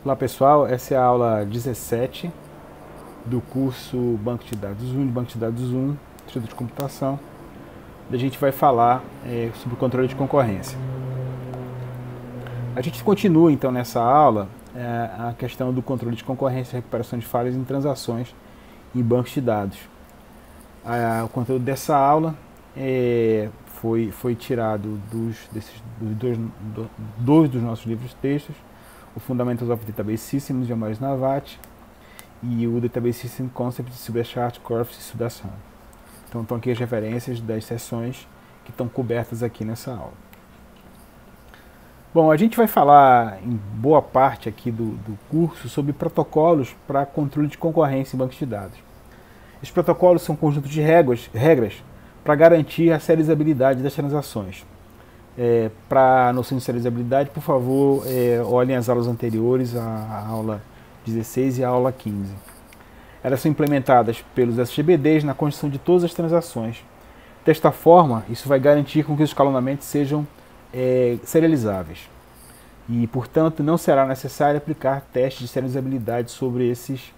Olá pessoal, essa é a aula 17 do curso Banco de Dados 1, de Banco de Dados 1, Instituto de Computação, onde a gente vai falar sobre o controle de concorrência. A gente continua então nessa aula a questão do controle de concorrência e recuperação de falhas em transações em bancos de dados. O conteúdo dessa aula foi tirado dois dos nossos livros textos, o Fundamentals of Database Systems, de Amaury Navate, e o Database System Concept de Subashart, Korfis e Sudarshan. Então estão aqui as referências das sessões que estão cobertas aqui nessa aula. Bom, a gente vai falar em boa parte aqui do curso sobre protocolos para controle de concorrência em bancos de dados. Esses protocolos são um conjunto de regras para garantir a serializabilidade das transações. Para a noção de serializabilidade, por favor, olhem as aulas anteriores, a aula 16 e a aula 15. Elas são implementadas pelos SGBDs na construção de todas as transações. Desta forma, isso vai garantir com que os escalonamentos sejam serializáveis. E, portanto, não será necessário aplicar testes de serializabilidade sobre esses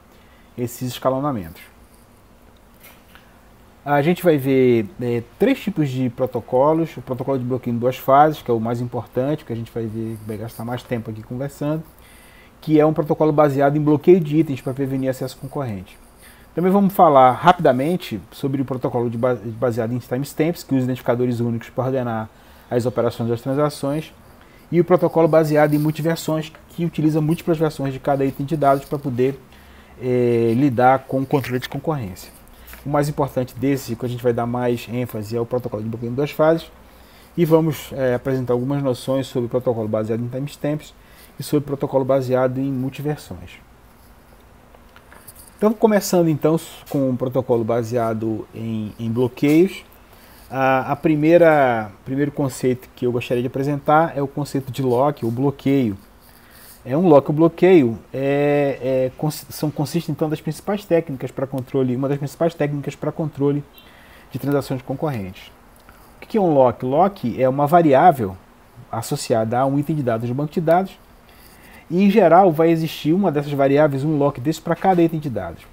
escalonamentos. A gente vai ver três tipos de protocolos. O protocolo de bloqueio em duas fases, que é o mais importante, que a gente vai gastar mais tempo aqui conversando, que é um protocolo baseado em bloqueio de itens para prevenir acesso concorrente. Também vamos falar rapidamente sobre o protocolo baseado em timestamps, que usa identificadores únicos para ordenar as operações das transações, e o protocolo baseado em multiversões, que utiliza múltiplas versões de cada item de dados para poder lidar com o controle de concorrência. O mais importante desse, que a gente vai dar mais ênfase, é o protocolo de bloqueio em duas fases, e vamos apresentar algumas noções sobre o protocolo baseado em timestamps e sobre o protocolo baseado em multiversões. Então, começando então com o protocolo baseado em bloqueios, primeiro conceito que eu gostaria de apresentar é o conceito de lock, ou bloqueio. Um lock ou bloqueio consiste então das principais técnicas para controle, uma das principais técnicas para controle de transações concorrentes. O que é um lock? Lock é uma variável associada a um item de dados do banco de dados, e em geral vai existir uma dessas variáveis, um lock desse para cada item de dados.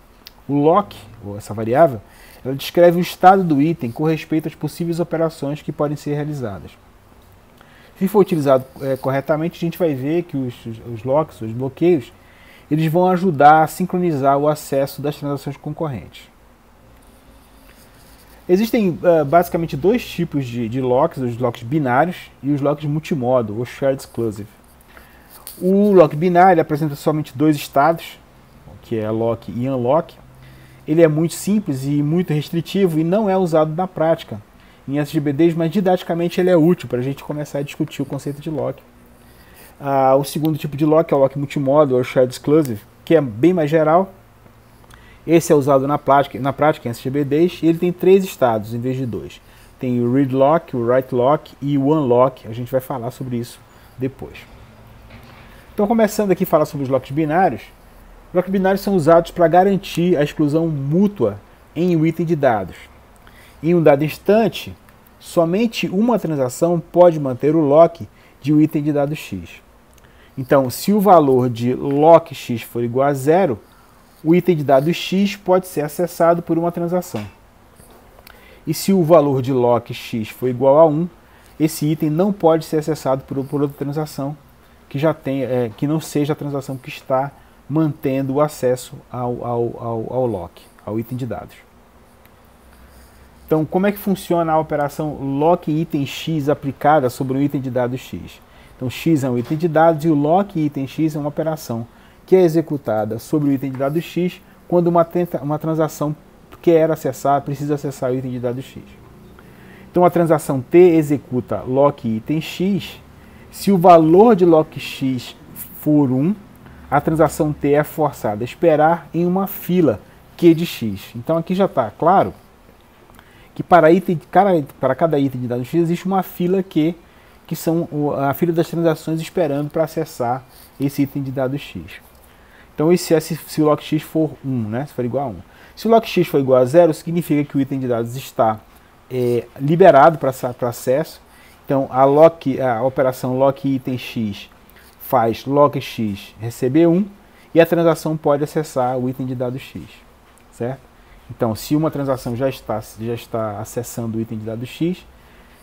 O lock, ou essa variável, ela descreve o estado do item com respeito às possíveis operações que podem ser realizadas. Se for utilizado corretamente, a gente vai ver que os locks, os bloqueios, eles vão ajudar a sincronizar o acesso das transações concorrentes. Existem basicamente dois tipos de locks, os locks binários e os locks multimodo, ou shared exclusive. O lock binário apresenta somente dois estados, que é lock e unlock. Ele é muito simples e muito restritivo e não é usado na prática em SGBDs, mas didaticamente ele é útil para a gente começar a discutir o conceito de lock. O segundo tipo de lock é o lock multimodo, ou shared exclusive, que é bem mais geral. Esse é usado na prática em SGBDs, e ele tem três estados em vez de dois. Tem o read lock, o write lock e o unlock. A gente vai falar sobre isso depois. Então, começando aqui a falar sobre os locks binários. Os locks binários são usados para garantir a exclusão mútua em um item de dados. Em um dado instante, somente uma transação pode manter o lock de um item de dados X. Então, se o valor de lock X for igual a 0, o item de dados X pode ser acessado por uma transação. E se o valor de lock X for igual a 1, esse item não pode ser acessado por outra transação que não seja a transação que está mantendo o acesso ao lock, ao item de dados. Então, como é que funciona a operação lock item X aplicada sobre um item de dados X? Então, X é um item de dados e o lock item X é uma operação que é executada sobre o item de dados X quando uma transação precisa acessar o item de dados X. Então, a transação T executa lock item X. Se o valor de lock X for 1, a transação T é forçada a esperar em uma fila Q de X. Então, aqui já está claro que para cada item de dados X existe uma fila Q, que são a fila das transações esperando para acessar esse item de dados X. Então, se o lock X for 1, né, se for igual a 1. Se o lock X for igual a 0, significa que o item de dados está liberado para acesso. Então, a operação lock item X faz lock x receber 1 e a transação pode acessar o item de dado x, certo? Então, se uma transação já está acessando o item de dado x,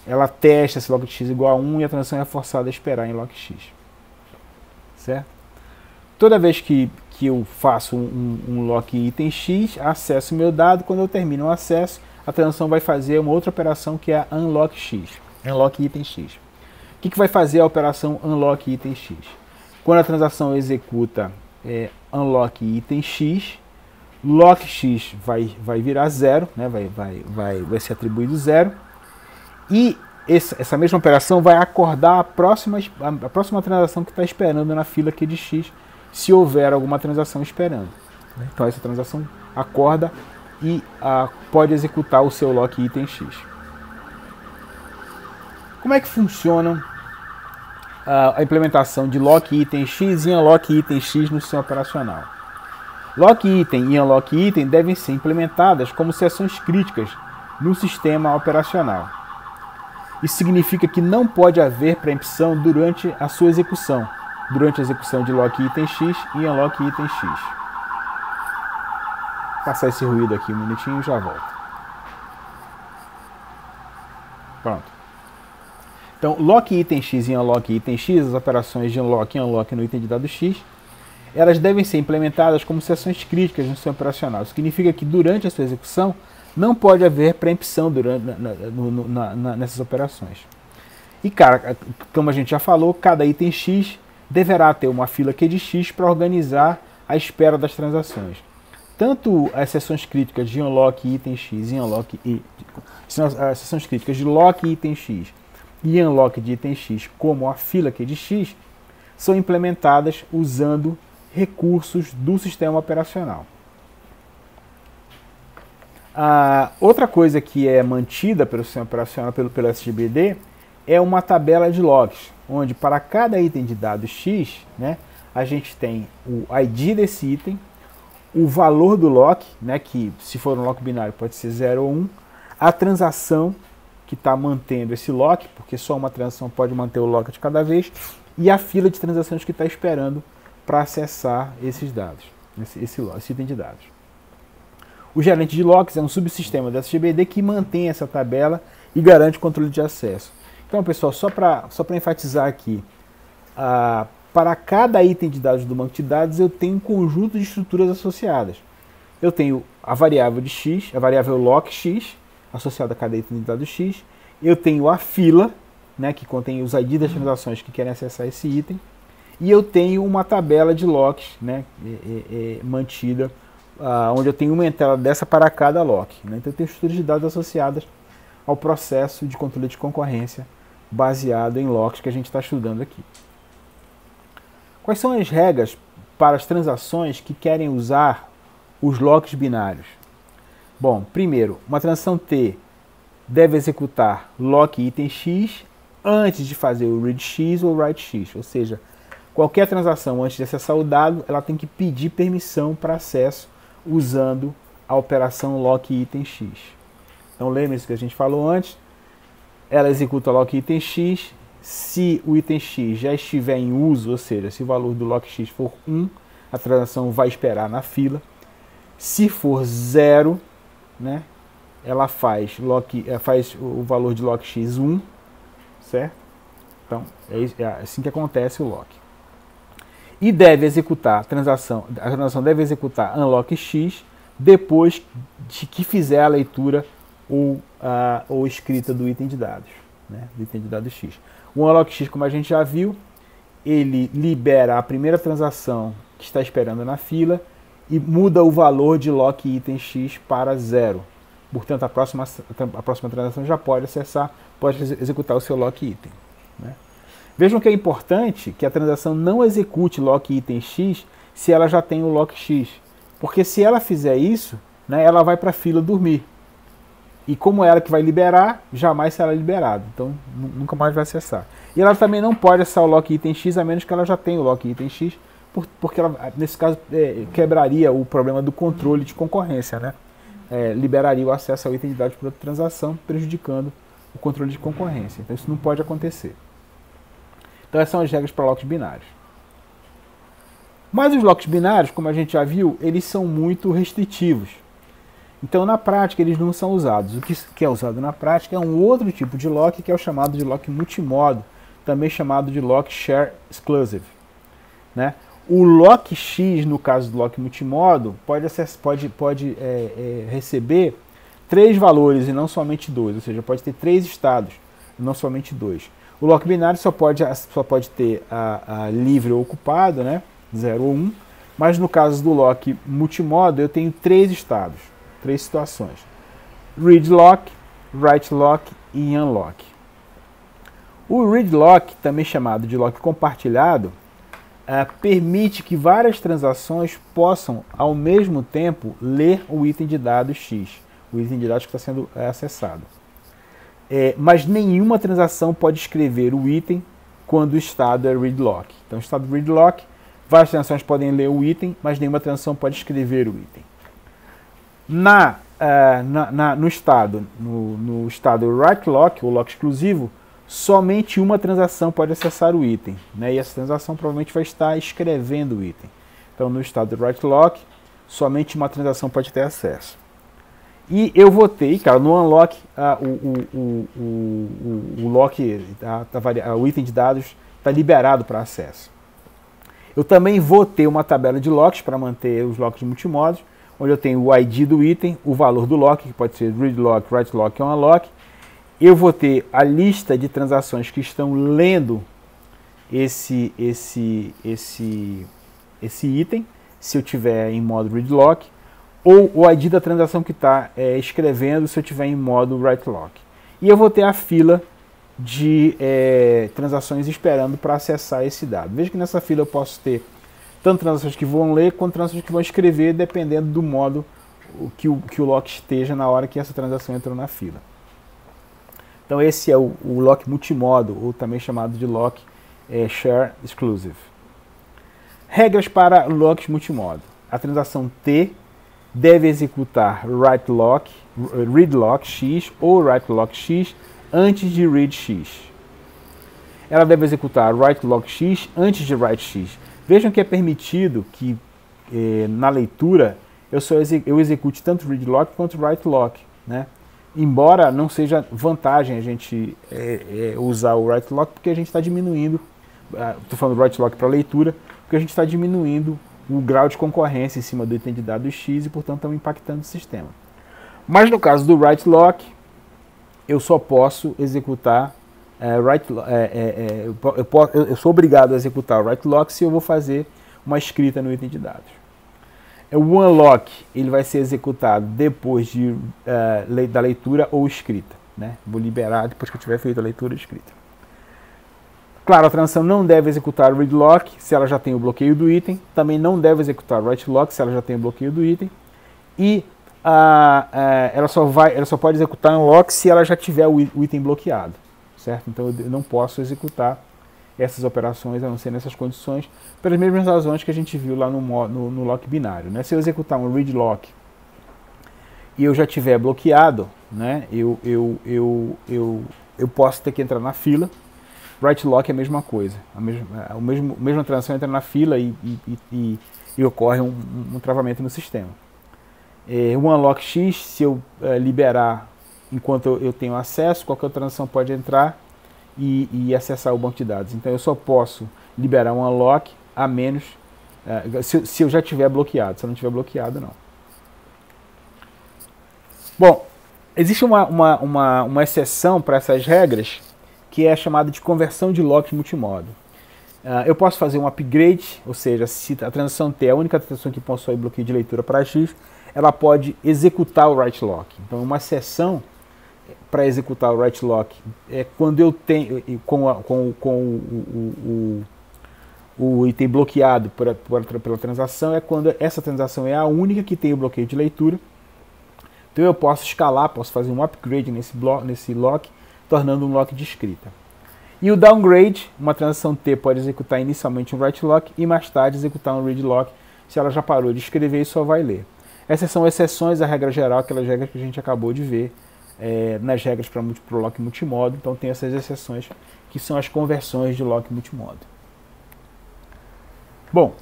ela testa se lock x igual a 1 e a transação é forçada a esperar em lock x, certo? Toda vez que eu faço um lock item x, acesso o meu dado, quando eu termino o acesso, a transação vai fazer uma outra operação que é a unlock x, unlock item x. O que vai fazer a operação unlock item x? Quando a transação executa unlock item x, lock x vai virar 0, né? vai ser atribuído 0, e essa mesma operação vai acordar a próxima transação que está esperando na fila aqui de x, se houver alguma transação esperando. Então essa transação acorda e pode executar o seu lock item x. Como é que funciona a implementação de lock item x e unlock item x no sistema operacional? Lock item e unlock item devem ser implementadas como seções críticas no sistema operacional. Isso significa que não pode haver preempção durante a sua execução, durante a execução de lock item x e unlock item x. Vou passar esse ruído aqui um minutinho e já volto. Pronto. Então, lock item x e unlock item x, as operações de unlock e unlock no item de dado x, elas devem ser implementadas como seções críticas no sistema operacional. Isso significa que durante a sua execução não pode haver preempção nessas operações. E, cara, como a gente já falou, cada item x deverá ter uma fila Q de x para organizar a espera das transações. Tanto as seções críticas de unlock item x e unlock as seções críticas de lock item x e unlock de item x, como a fila Q de x, são implementadas usando recursos do sistema operacional. Outra coisa que é mantida pelo sistema operacional, pelo SGBD, é uma tabela de locks, onde para cada item de dado x, né, a gente tem o ID desse item, o valor do lock, né, que se for um lock binário pode ser 0 ou 1, a transação que está mantendo esse lock, porque só uma transação pode manter o lock de cada vez, e a fila de transações que está esperando para acessar esses dados, esse item de dados. O gerente de locks é um subsistema da SGBD que mantém essa tabela e garante o controle de acesso. Então, pessoal, só para enfatizar aqui, para cada item de dados do banco de dados eu tenho um conjunto de estruturas associadas. Eu tenho a variável de x, a variável lock x, associada a cada item de dados x. Eu tenho a fila, né, que contém os ID das transações que querem acessar esse item. E eu tenho uma tabela de locks, né, mantida, onde eu tenho uma entrada dessa para cada lock. Né? Então eu tenho estruturas de dados associadas ao processo de controle de concorrência baseado em locks que a gente está estudando aqui. Quais são as regras para as transações que querem usar os locks binários? Bom, primeiro, uma transação T deve executar lock item x antes de fazer o read x ou write x, ou seja, qualquer transação antes de acessar o dado, ela tem que pedir permissão para acesso usando a operação lock item x. Então lembre-se que a gente falou antes, ela executa lock item x, se o item x já estiver em uso, ou seja, se o valor do lock x for 1, a transação vai esperar na fila. Se for 0, né, ela faz o valor de lock x 1, certo? Então é assim que acontece o lock. E deve executar a transação deve executar unlock x depois de que fizer a leitura ou escrita do item de dados, né, do item de dados x. O unlock x, como a gente já viu, ele libera a primeira transação que está esperando na fila e muda o valor de lock item x para 0. Portanto, a próxima transação já pode acessar, pode executar o seu lock item. Né? Vejam que é importante que a transação não execute lock item x se ela já tem o lock x. Porque se ela fizer isso, né, ela vai para a fila dormir. E como é ela que vai liberar, jamais será liberado. Então, nunca mais vai acessar. E ela também não pode acessar o lock item x, a menos que ela já tenha o lock item x, porque ela, nesse caso, quebraria o problema do controle de concorrência, né? Liberaria o acesso ao item de dados por outra transação, prejudicando o controle de concorrência. Então, isso não pode acontecer. Então, essas são as regras para locks binários. Mas os locks binários, como a gente já viu, eles são muito restritivos. Então, na prática, eles não são usados. O que é usado na prática é um outro tipo de lock, que é o chamado de lock multimodo, também chamado de lock share exclusive, né? O lock X, no caso do lock multimodo, pode receber 3 valores e não somente 2, ou seja, pode ter 3 estados e não somente 2. O lock binário só pode ter a livre ou ocupado, né? 0 ou 1, mas no caso do lock multimodo eu tenho 3 estados, 3 situações: read lock, write lock e unlock. O read lock, também chamado de lock compartilhado, permite que várias transações possam ao mesmo tempo ler o item de dados X, o item de dados que está sendo acessado. Mas nenhuma transação pode escrever o item quando o estado é read lock. Então, o estado read lock, várias transações podem ler o item, mas nenhuma transação pode escrever o item. No estado write lock, ou lock exclusivo, somente uma transação pode acessar o item, né? E essa transação provavelmente vai estar escrevendo o item. Então, no estado write lock, somente uma transação pode ter acesso. E eu vou ter, cara, no unlock, o item de dados está liberado para acesso. Eu também vou ter uma tabela de locks para manter os locks multimodos, onde eu tenho o ID do item, o valor do lock, que pode ser read lock, write lock ou unlock. Eu vou ter a lista de transações que estão lendo esse item, se eu tiver em modo read lock, ou o ID da transação que está escrevendo, se eu tiver em modo write lock. E eu vou ter a fila de transações esperando para acessar esse dado. Veja que nessa fila eu posso ter tanto transações que vão ler, quanto transações que vão escrever, dependendo do modo que o lock esteja na hora que essa transação entrou na fila. Então esse é o lock multimodo, ou também chamado de lock share exclusive. Regras para locks multimodo. A transação T deve executar read lock X ou write lock X antes de read X. Ela deve executar write lock X antes de write X. Vejam que é permitido que na leitura eu execute tanto read lock quanto write lock, né? Embora não seja vantagem a gente usar o write lock, porque a gente está diminuindo, estou falando write lock para leitura, porque a gente está diminuindo o grau de concorrência em cima do item de dados X e, portanto, estamos impactando o sistema. Mas no caso do write lock, eu só posso executar eu sou obrigado a executar o write lock se eu vou fazer uma escrita no item de dados. O unlock, ele vai ser executado depois da leitura ou escrita, né? Vou liberar depois que eu tiver feito a leitura ou escrita. Claro, a transação não deve executar o read lock se ela já tem o bloqueio do item, também não deve executar o write lock se ela já tem o bloqueio do item, e ela só pode executar unlock se ela já tiver o item bloqueado, certo? Então eu não posso executar essas operações a não ser nessas condições, pelas mesmas razões que a gente viu lá no lock binário, né? Se eu executar um read lock e eu já tiver bloqueado, né, eu posso ter que entrar na fila. Write lock é a mesma coisa, a mesma transação entra na fila e ocorre um travamento no sistema. O unlock X, se eu liberar enquanto eu tenho acesso, qualquer transação pode entrar e acessar o banco de dados. Então eu só posso liberar um unlock a menos se eu já tiver bloqueado. Se eu não tiver bloqueado, não. Bom, existe uma exceção para essas regras, que é chamada de conversão de locks multimodo. Eu posso fazer um upgrade, ou seja, se a transação T é a única transação que possui bloqueio de leitura para X, ela pode executar o write lock. Então, uma exceção para executar o write lock é quando eu tenho o item bloqueado pela transação, é quando essa transação é a única que tem o bloqueio de leitura. Então eu posso escalar, posso fazer um upgrade nesse lock, tornando um lock de escrita. E o downgrade, uma transação T pode executar inicialmente um write lock e mais tarde executar um read lock se ela já parou de escrever e só vai ler. Essas são exceções à regra geral, aquelas regras que a gente acabou de ver nas regras para o lock multimodo. Então tem essas exceções que são as conversões de lock multimodo. Bom,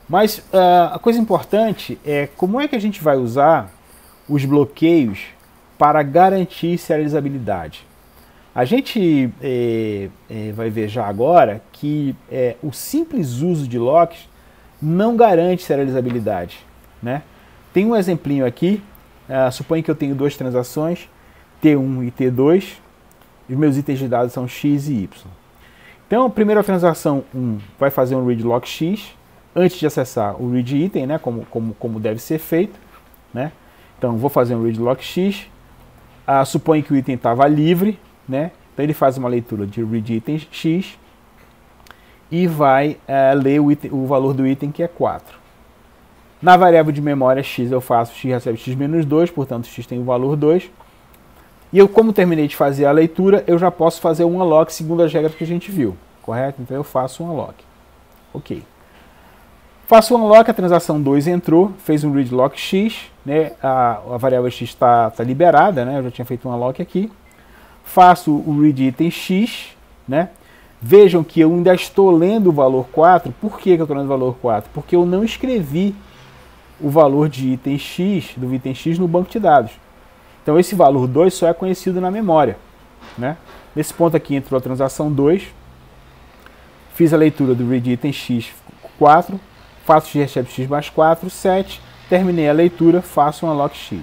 Mas a coisa importante é como é que a gente vai usar os bloqueios para garantir serializabilidade. A gente vai ver já agora que o simples uso de locks não garante serializabilidade, né? Tem um exemplinho aqui, suponha que eu tenho duas transações, T1 e T2, e os meus itens de dados são X e Y. Então, a primeira transação 1 vai fazer um read lock X, antes de acessar o read item, né, como deve ser feito, né? Então, vou fazer um read lock X, suponha que o item estava livre, né? Então, ele faz uma leitura de read item X e vai ler o valor do item, que é 4. Na variável de memória X eu faço X recebe X menos 2, portanto X tem o valor 2. E eu, como terminei de fazer a leitura, eu já posso fazer um unlock segundo as regras que a gente viu, correto? Então eu faço um unlock. Ok. Faço um unlock, a transação 2 entrou, fez um read lock X, né? A variável X está liberada, né? Eu já tinha feito um unlock aqui. Faço o read item X, né? Vejam que eu ainda estou lendo o valor 4. Por que eu estou lendo o valor 4? Porque eu não escrevi o valor de item X, do item X no banco de dados. Então esse valor 2 só é conhecido na memória, né? Nesse ponto aqui entrou a transação 2, fiz a leitura do read item X 4, faço X recebe X mais 4, 7, terminei a leitura, faço um unlock X.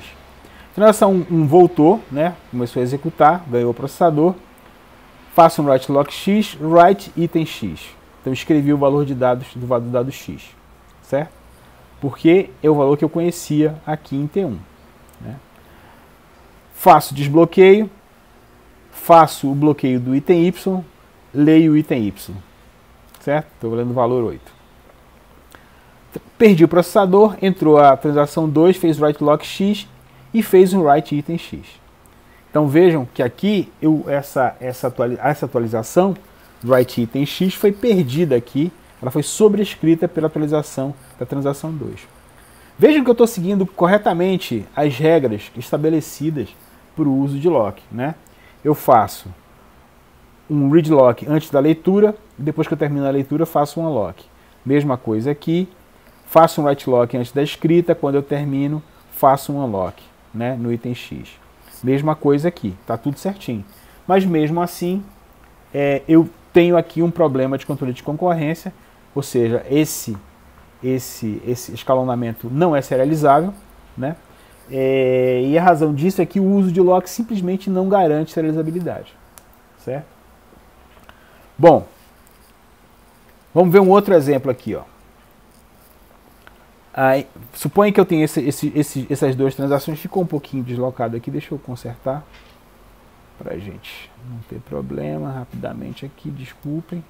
Transação 1 voltou, né? Começou a executar, ganhou o processador, faço um write lock X, write item X. Então escrevi o valor de dados do dado X, certo? Porque é o valor que eu conhecia aqui em T1. Né? Faço desbloqueio, faço o bloqueio do item Y, leio o item Y, certo? Estou lendo o valor 8. Perdi o processador, entrou a transação 2, fez write lock X e fez um write item X. Então vejam que aqui essa atualização do write item X foi perdida aqui, ela foi sobrescrita pela atualização da transação 2. Vejam que eu estou seguindo corretamente as regras estabelecidas para o uso de lock, né? Eu faço um read lock antes da leitura, e depois que eu termino a leitura faço um unlock. Mesma coisa aqui, faço um write lock antes da escrita, quando eu termino faço um unlock, né, no item X. Mesma coisa aqui, tá tudo certinho. Mas mesmo assim, eu tenho aqui um problema de controle de concorrência, ou seja, esse escalonamento não é serializável, né? E a razão disso é que o uso de lock simplesmente não garante serializabilidade, certo? Bom, vamos ver um outro exemplo aqui, ó. Suponha que eu tenho essas duas transações, ficou um pouquinho deslocado aqui, deixa eu consertar para a gente não ter problema, rapidamente aqui, desculpem.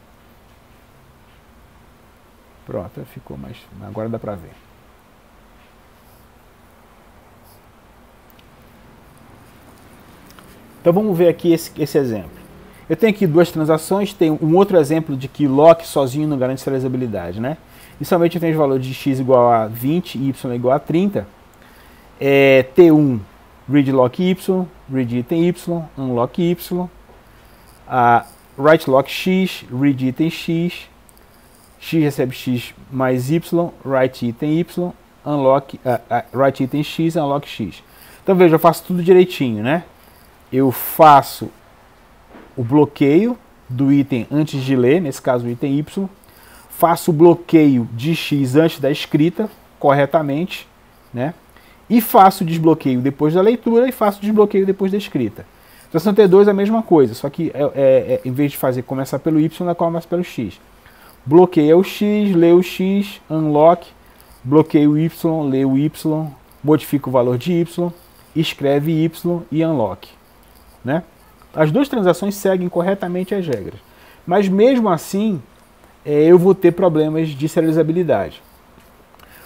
Pronto, ficou mais, agora dá para ver. Então vamos ver aqui esse exemplo. Eu tenho aqui duas transações, tem um outro exemplo de que lock sozinho não garante serializabilidade, né? Inicialmente eu tenho os valores de x igual a 20 e y igual a 30. T1, read lock y, read item y, unlock y. Write lock x, read item x, x recebe x mais y, write item y, write item x, unlock x. Então veja, eu faço tudo direitinho, né? Eu faço o bloqueio do item antes de ler, nesse caso o item y, faço o bloqueio de x antes da escrita, corretamente, né? E faço o desbloqueio depois da leitura e faço o desbloqueio depois da escrita. Transação T2 é a mesma coisa, só que em vez de começar pelo y, ela começa pelo x. Bloqueia o x, lê o x, unlock, bloqueia o y, lê o y, modifica o valor de y, escreve y e unlock, né? As duas transações seguem corretamente as regras, mas mesmo assim eu vou ter problemas de serializabilidade.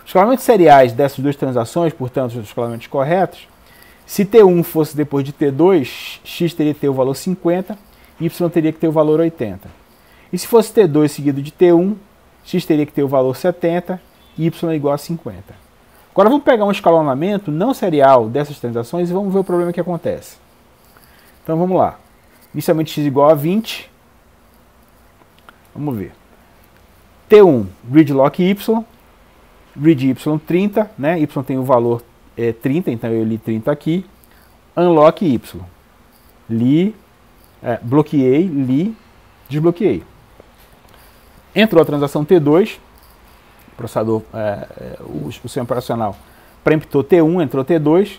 Os escalonamentos seriais dessas duas transações, portanto, os escalonamentos corretos, se T1 fosse depois de T2, x teria que ter o valor 50, y teria que ter o valor 80. E se fosse T2 seguido de T1, x teria que ter o valor 70, y é igual a 50. Agora vamos pegar um escalonamento não serial dessas transações e vamos ver o problema que acontece. Então vamos lá. Inicialmente x igual a 20. Vamos ver. T1, read lock y. read y30, né? Y tem o valor 30, então eu li 30 aqui. Unlock y. Li, bloqueei, li, desbloqueei. Entrou a transação T2, o processador, o sistema operacional preemptou T1, entrou T2,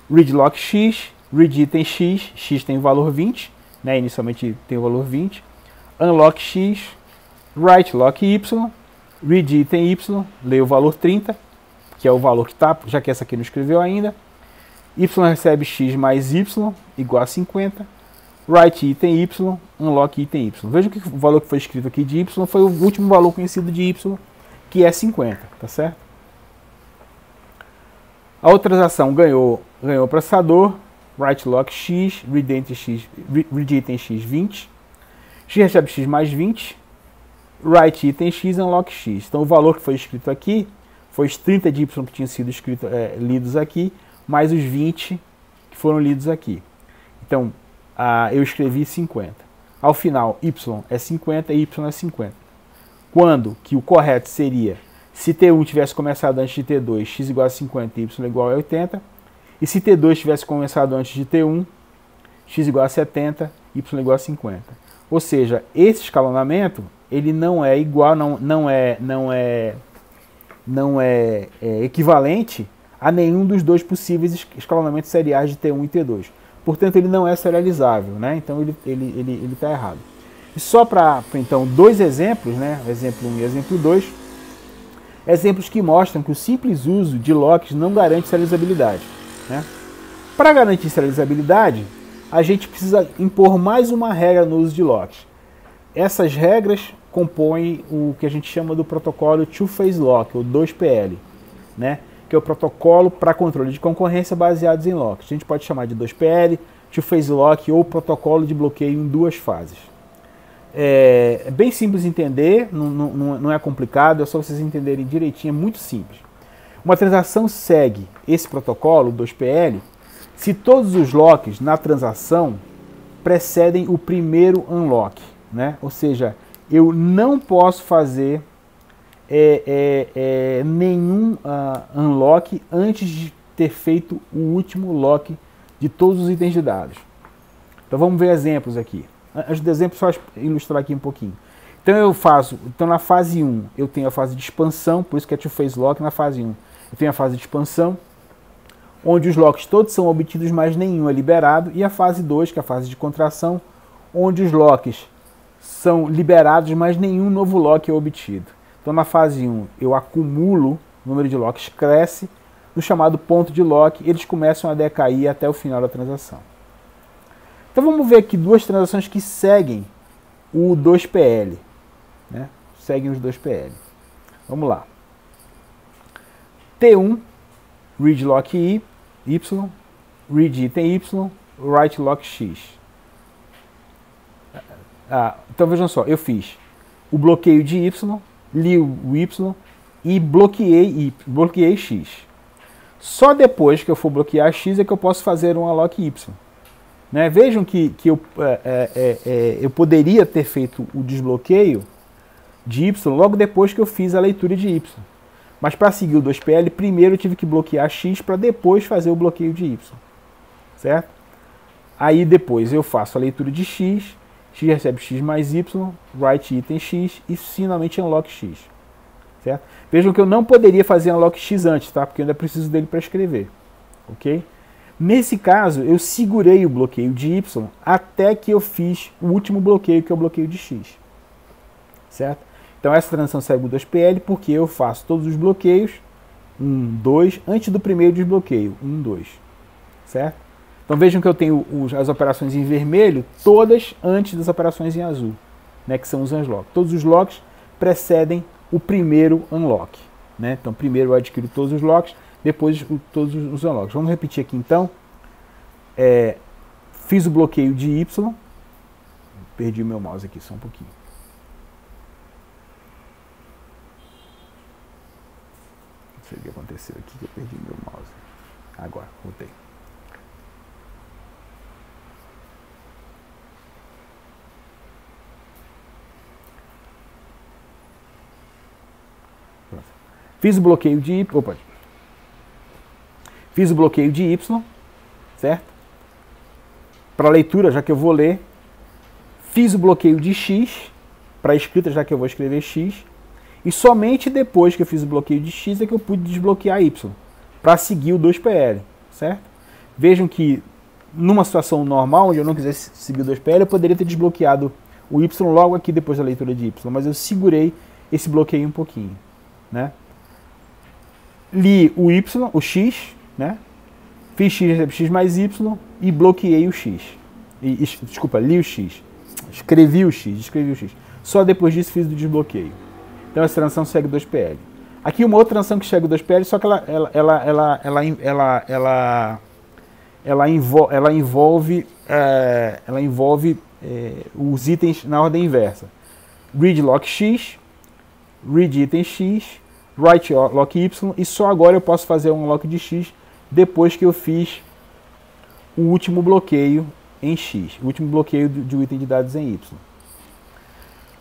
read lock x, read item x, x tem o valor 20, né? Inicialmente tem o valor 20, unlock x, write lock y, read item y, leio o valor 30, que é o valor que está, já que essa aqui não escreveu ainda, y recebe x mais y, igual a 50, write item y, unlock item y. Veja que o valor que foi escrito aqui de y foi o último valor conhecido de y, que é 50, tá certo? A outra transação ganhou o processador, write lock x, read item x 20, x recebe x mais 20, write item x, unlock x. Então o valor que foi escrito aqui foi os 30 de y que tinham sido lidos aqui, mais os 20 que foram lidos aqui. Então eu escrevi 50. Ao final, y é 50 e y é 50. Quando que o correto seria, se T1 tivesse começado antes de T2, x igual a 50 e y igual a 80. E se T2 tivesse começado antes de T1, x igual a 70, y igual a 50. Ou seja, esse escalonamento ele não é igual, não é equivalente a nenhum dos dois possíveis escalonamentos seriais de T1 e T2. Portanto, ele não é serializável, né? Então ele está errado. E só para, então, dois exemplos, né? Exemplo 1 e exemplo 2, exemplos que mostram que o simples uso de locks não garante serializabilidade, né? Para garantir serializabilidade, a gente precisa impor mais uma regra no uso de locks. Essas regras compõem o que a gente chama do protocolo Two-Phase Lock, ou 2PL, né? Que é o protocolo para controle de concorrência baseados em locks. A gente pode chamar de 2PL, Two-Phase Lock ou protocolo de bloqueio em duas fases. É bem simples de entender, não é complicado, é só vocês entenderem direitinho, é muito simples. Uma transação segue esse protocolo 2PL se todos os locks na transação precedem o primeiro unlock, né? Ou seja, eu não posso fazer nenhum unlock antes de ter feito o último lock de todos os itens de dados. Então vamos ver exemplos aqui. Antes do exemplo, só ilustrar aqui um pouquinho. Então na fase 1 eu tenho a fase de expansão, por isso que é Two-Phase Lock na fase 1. Eu tenho a fase de expansão, onde os locks todos são obtidos, mas nenhum é liberado, e a fase 2, que é a fase de contração, onde os locks são liberados, mas nenhum novo lock é obtido. Então na fase 1 eu acumulo, o número de locks cresce, no chamado ponto de lock eles começam a decair até o final da transação. Então vamos ver aqui duas transações que seguem o 2PL, né? Seguem os 2PL. Vamos lá. T1, read lock y, read item y, write lock x. Então vejam só, eu fiz o bloqueio de y, li o y e bloqueei x. Só depois que eu for bloquear x é que eu posso fazer um unlock y. Né? Vejam que eu poderia ter feito o desbloqueio de y logo depois que eu fiz a leitura de y. Mas para seguir o 2PL, primeiro eu tive que bloquear x para depois fazer o bloqueio de y. Certo? Aí depois eu faço a leitura de x, x recebe x mais y, write item x e finalmente unlock x. Certo? Vejam que eu não poderia fazer unlock x antes, tá? Porque eu ainda preciso dele para escrever. Ok? Nesse caso, eu segurei o bloqueio de y até que eu fiz o último bloqueio, que é o bloqueio de x. Certo? Então essa transação segue o 2PL porque eu faço todos os bloqueios, 1, 2, antes do primeiro desbloqueio, 1, 2. Certo? Então vejam que eu tenho as operações em vermelho, todas antes das operações em azul, né, que são os unlock. Todos os locks precedem o primeiro unlock. Né? Então primeiro eu adquiro todos os locks, depois todos os unlocks. Vamos repetir aqui então. Fiz o bloqueio de y. Perdi o meu mouse aqui só um pouquinho. Não sei o que aconteceu aqui, que eu perdi o meu mouse. Agora, voltei. Fiz o bloqueio de Y, fiz o bloqueio de Y, certo? Para leitura, já que eu vou ler. Fiz o bloqueio de X, para escrita, já que eu vou escrever X. E somente depois que eu fiz o bloqueio de X é que eu pude desbloquear Y, para seguir o 2PL, certo? Vejam que numa situação normal, onde eu não quisesse seguir o 2PL, eu poderia ter desbloqueado o Y logo aqui depois da leitura de Y, mas eu segurei esse bloqueio um pouquinho, né? Li o Y, o X, né? Fiz X mais Y e bloqueei o X. Desculpa, li o X. Escrevi o X. Só depois disso fiz o desbloqueio. Então essa transação segue o 2PL. Aqui uma outra transação que segue o 2PL, só que ela envolve os itens na ordem inversa. Read lock X, read item X, write lock Y, e só agora eu posso fazer um lock de X depois que eu fiz o último bloqueio em X, o último bloqueio do item de dados em Y.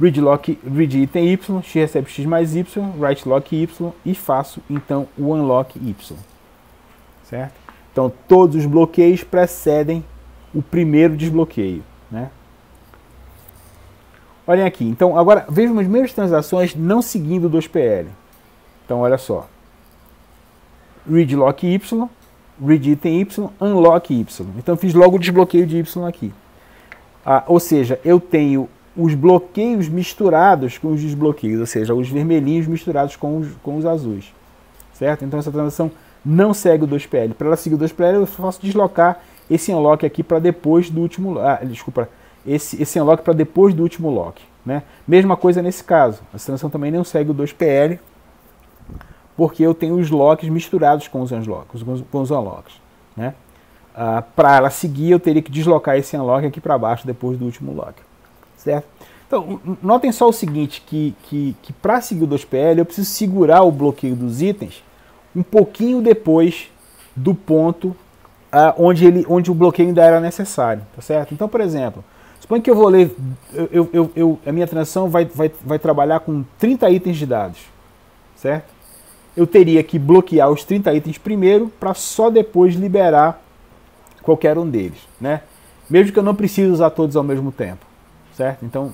Read item Y, X recebe X mais Y, write lock Y e faço então o unlock Y. Certo? Então todos os bloqueios precedem o primeiro desbloqueio, né? Olhem aqui, então agora vejam as mesmas transações não seguindo o 2PL. Então olha só. Read lock Y, read item Y, unlock Y. Então eu fiz logo o desbloqueio de Y aqui. Ou seja, eu tenho os bloqueios misturados com os desbloqueios, ou seja, os vermelhinhos misturados com os azuis. Certo? Então essa transação não segue o 2PL. Para ela seguir o 2PL, eu posso deslocar esse unlock aqui para depois do último... esse unlock para depois do último lock. Né? Mesma coisa nesse caso. Essa transação também não segue o 2PL, porque eu tenho os locks misturados com os unlocks. Né? Para ela seguir, eu teria que deslocar esse unlock aqui para baixo depois do último lock. Certo? Então, notem só o seguinte, que para seguir o 2PL, eu preciso segurar o bloqueio dos itens um pouquinho depois do ponto onde o bloqueio ainda era necessário. Tá certo? Então, por exemplo, suponha que eu vou ler, a minha transação vai trabalhar com 30 itens de dados. Certo? Eu teria que bloquear os 30 itens primeiro para só depois liberar qualquer um deles, né? Mesmo que eu não precise usar todos ao mesmo tempo, certo? Então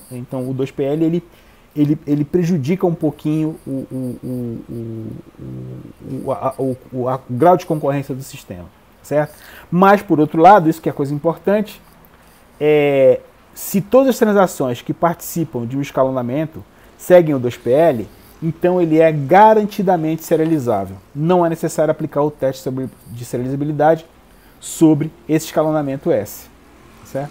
o 2PL ele prejudica um pouquinho o grau de concorrência do sistema, certo? Mas por outro lado, isso que é a coisa importante, se todas as transações que participam de um escalonamento seguem o 2PL, então ele é garantidamente serializável. Não é necessário aplicar o teste de serializabilidade sobre esse escalonamento S. Certo?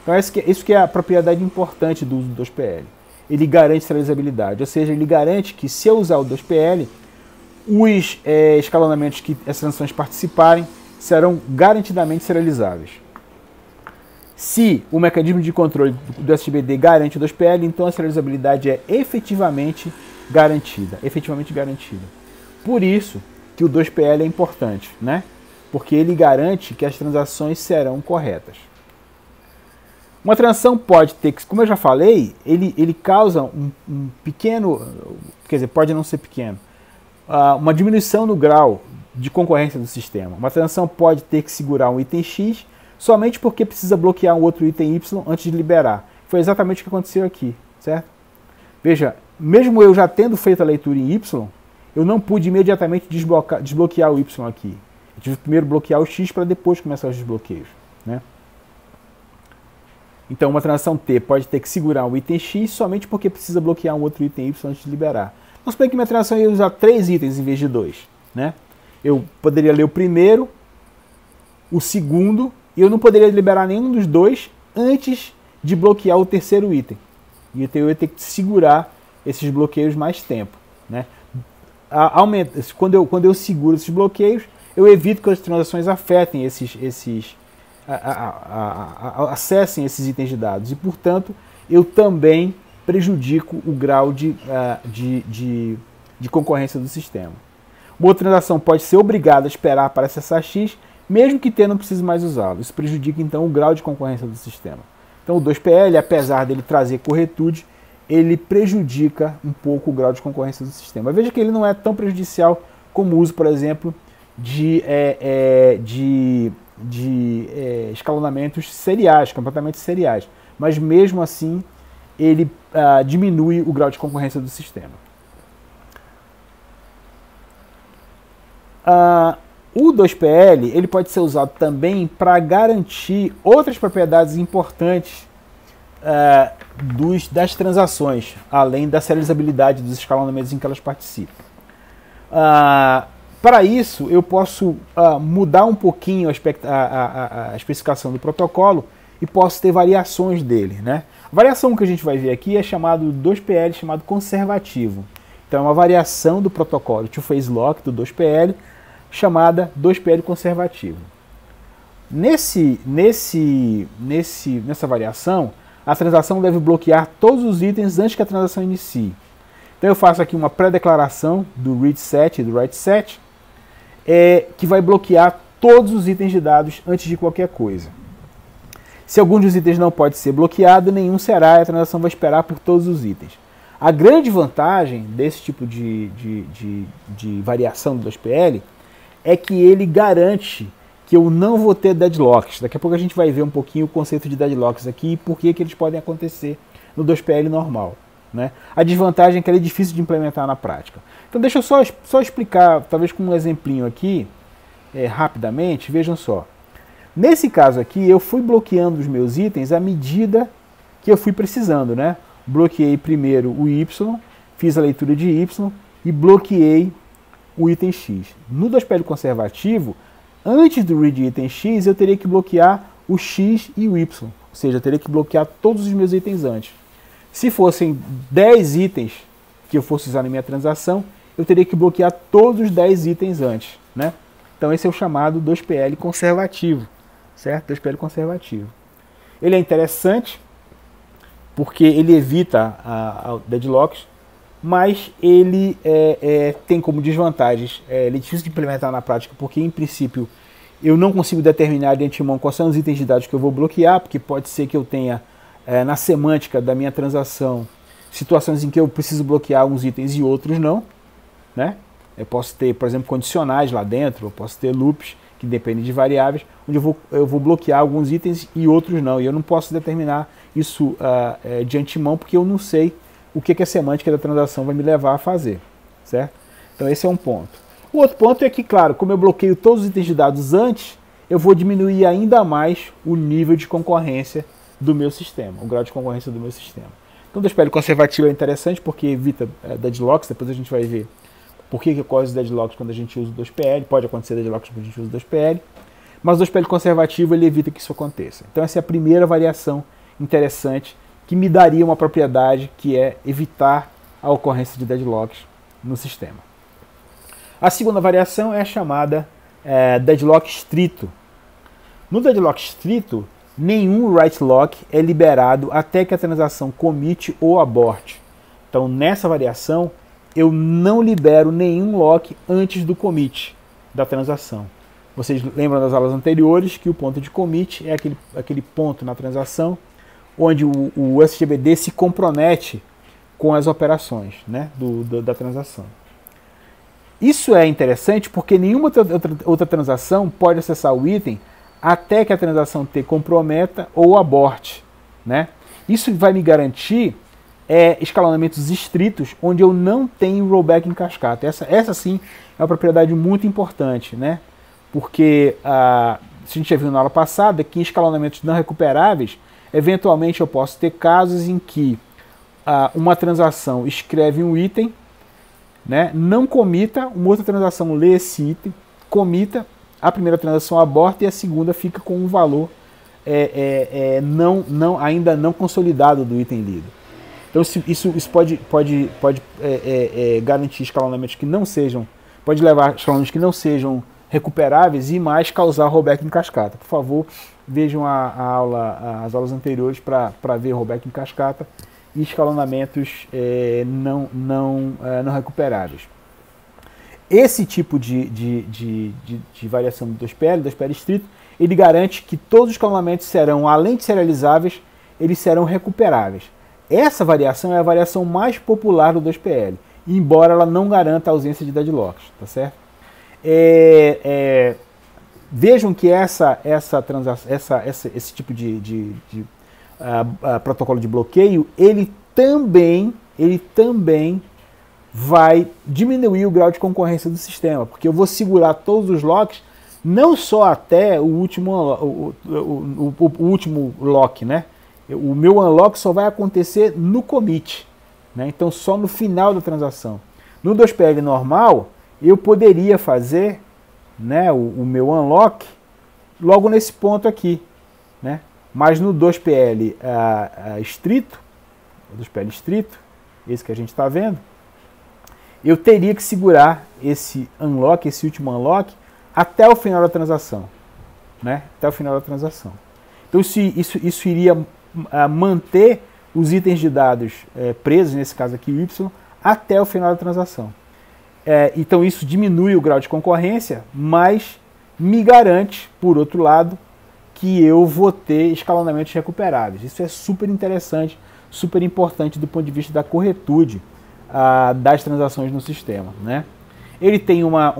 Então isso que é a propriedade importante do uso do 2PL. Ele garante serializabilidade, ou seja, ele garante que se eu usar o 2PL, os escalonamentos que essas transações participarem serão garantidamente serializáveis. Se o mecanismo de controle do SGBD garante o 2PL, então a serializabilidade é efetivamente garantida. Por isso que o 2PL é importante, né? Porque ele garante que as transações serão corretas. Uma transação pode ter, como eu já falei, ele causa um pequeno, quer dizer, pode não ser pequeno, uma diminuição no grau de concorrência do sistema. Uma transação pode ter que segurar um item X somente porque precisa bloquear um outro item Y antes de liberar. Foi exatamente o que aconteceu aqui, certo? Veja, mesmo eu já tendo feito a leitura em Y, eu não pude imediatamente desbloquear o Y aqui. Eu tive que primeiro bloquear o X para depois começar os desbloqueios, né? Então uma transação T pode ter que segurar um item X somente porque precisa bloquear um outro item Y antes de liberar. Vamos supor que minha transação ia usar 3 itens em vez de 2. Né? Eu poderia ler o primeiro, o segundo, e eu não poderia liberar nenhum dos dois antes de bloquear o terceiro item. E então eu ia ter que segurar esses bloqueios mais tempo. Né? Quando eu seguro esses bloqueios, eu evito que as transações afetem acessem esses itens de dados. E, portanto, eu também prejudico o grau de concorrência do sistema. Uma outra transação pode ser obrigada a esperar para acessar X, mesmo que T não precise mais usá-lo. Isso prejudica, então, o grau de concorrência do sistema. Então, o 2PL, apesar dele trazer corretude, ele prejudica um pouco o grau de concorrência do sistema. Veja que ele não é tão prejudicial como o uso, por exemplo, de escalonamentos seriais, completamente seriais. Mas mesmo assim, ele diminui o grau de concorrência do sistema. O 2PL ele pode ser usado também para garantir outras propriedades importantes das transações, além da serializabilidade dos escalonamentos em que elas participam. Para isso, eu posso mudar um pouquinho a especificação do protocolo e posso ter variações dele, né? A variação que a gente vai ver aqui é chamado 2PL, chamado conservativo. Então é uma variação do protocolo Two-Phase Lock do 2PL, chamada 2PL conservativo. Nessa variação, a transação deve bloquear todos os itens antes que a transação inicie. Então eu faço aqui uma pré-declaração do read set e do write set, que vai bloquear todos os itens de dados antes de qualquer coisa. Se algum dos itens não pode ser bloqueado, nenhum será, e a transação vai esperar por todos os itens. A grande vantagem desse tipo de variação do 2PL é que ele garante que eu não vou ter deadlocks. Daqui a pouco a gente vai ver um pouquinho o conceito de deadlocks aqui e por que eles podem acontecer no 2PL normal, né? A desvantagem é que ele é difícil de implementar na prática. Então deixa eu só explicar, talvez com um exemplinho aqui, rapidamente. Vejam só. Nesse caso aqui, eu fui bloqueando os meus itens à medida que eu fui precisando, né? Bloqueei primeiro o Y, fiz a leitura de Y e bloqueei o item X. No 2PL conservativo, antes do read item X, eu teria que bloquear o X e o Y. Ou seja, eu teria que bloquear todos os meus itens antes. Se fossem 10 itens que eu fosse usar na minha transação, eu teria que bloquear todos os 10 itens antes, né? Então esse é o chamado 2PL conservativo, certo? 2PL conservativo. Ele é interessante porque ele evita deadlocks, mas ele tem como desvantagens, ele é difícil de implementar na prática, porque em princípio eu não consigo determinar de antemão quais são os itens de dados que eu vou bloquear, porque pode ser que eu tenha na semântica da minha transação situações em que eu preciso bloquear uns itens e outros não, né? Eu posso ter, por exemplo, condicionais lá dentro, eu posso ter loops que dependem de variáveis, onde eu vou bloquear alguns itens e outros não, e eu não posso determinar isso de antemão, porque eu não sei o que a semântica da transação vai me levar a fazer, certo? Então esse é um ponto. O outro ponto é que, claro, como eu bloqueio todos os itens de dados antes, eu vou diminuir ainda mais o nível de concorrência do meu sistema, o grau de concorrência do meu sistema. Então o 2PL conservativo é interessante porque evita deadlocks, depois a gente vai ver por que ocorre os deadlocks quando a gente usa o 2PL, pode acontecer deadlocks quando a gente usa o 2PL, mas o 2PL conservativo ele evita que isso aconteça. Então essa é a primeira variação interessante que me daria uma propriedade, que é evitar a ocorrência de deadlocks no sistema. A segunda variação é a chamada deadlock estrito. No deadlock estrito, nenhum write lock é liberado até que a transação commit ou aborte. Então nessa variação, eu não libero nenhum lock antes do commit da transação. Vocês lembram das aulas anteriores que o ponto de commit é aquele ponto na transação onde o SGBD se compromete com as operações, né, da transação. Isso é interessante porque nenhuma outra transação pode acessar o item até que a transação T comprometa ou aborte, né? Isso vai me garantir escalonamentos estritos onde eu não tenho rollback em cascata. Essa sim é uma propriedade muito importante, né? Porque a gente já viu na aula passada que em escalonamentos não recuperáveis, eventualmente eu posso ter casos em que uma transação escreve um item, né, não comita, uma outra transação lê esse item, comita, a primeira transação aborta e a segunda fica com um valor ainda não consolidado do item lido. Então isso pode garantir escalonamentos que não sejam, pode levar a escalonamentos que não sejam recuperáveis e mais causar rollback em cascata. Por favor, vejam as aulas anteriores para ver rollback em cascata e escalonamentos não recuperáveis. Esse tipo de variação do 2PL estrito, ele garante que todos os escalonamentos serão, além de serializáveis, eles serão recuperáveis. essa variação é a variação mais popular do 2PL, embora ela não garanta a ausência de deadlocks, tá certo? Vejam que esse tipo de protocolo de bloqueio, ele também vai diminuir o grau de concorrência do sistema, porque eu vou segurar todos os locks, não só até o último lock, né? O meu unlock só vai acontecer no commit, né? Então só no final da transação. No 2PL normal, eu poderia fazer, né, o meu unlock logo nesse ponto aqui, né? Mas no 2PL estrito, esse que a gente está vendo, eu teria que segurar esse unlock, esse último unlock, até o final da transação, né? Até o final da transação. Então isso iria manter os itens de dados presos, nesse caso aqui o Y, até o final da transação. Então isso diminui o grau de concorrência, mas me garante, por outro lado, que eu vou ter escalonamentos recuperáveis. Isso é super interessante, super importante do ponto de vista da corretude das transações no sistema, né? Ele tem uma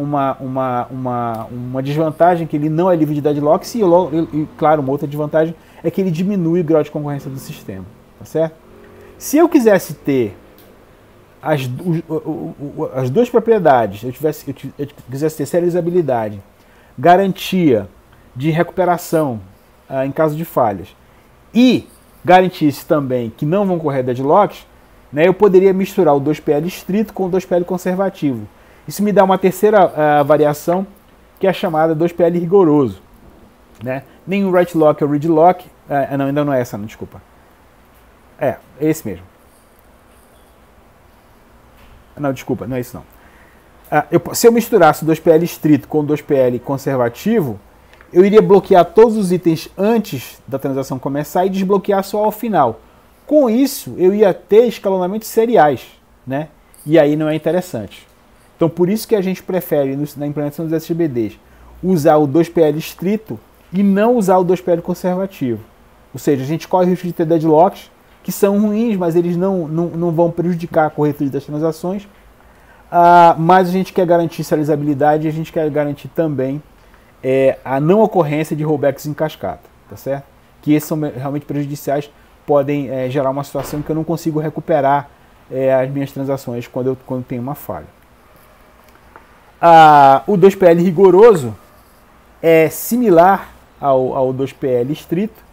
desvantagem, que ele não é livre de deadlocks, e claro, uma outra desvantagem é que ele diminui o grau de concorrência do sistema, tá certo? Se eu quisesse ter as duas propriedades, eu quisesse ter serializabilidade, garantia de recuperação em caso de falhas, e garantisse também que não vão correr deadlocks, né, eu poderia misturar o 2PL estrito com o 2PL conservativo. Isso me dá uma terceira variação, que é a chamada 2PL rigoroso, né? Nem o write lock ou read lock. Não, ainda não é essa, não, desculpa. É esse mesmo. Não, desculpa, não é isso não. Se eu misturasse o 2PL estrito com o 2PL conservativo, eu iria bloquear todos os itens antes da transação começar e desbloquear só ao final. Com isso, eu ia ter escalonamentos seriais, né? E aí não é interessante. Então, por isso que a gente prefere, na implementação dos SGBDs, usar o 2PL estrito e não usar o 2PL conservativo. Ou seja, a gente corre o risco de ter deadlocks, que são ruins, mas eles não vão prejudicar a corretude das transações. Mas a gente quer garantir serializabilidade e a gente quer garantir também a não ocorrência de rollbacks em cascata, tá certo? Que esses são realmente prejudiciais, podem gerar uma situação em que eu não consigo recuperar as minhas transações quando tem uma falha. O 2PL rigoroso é similar ao 2PL estrito,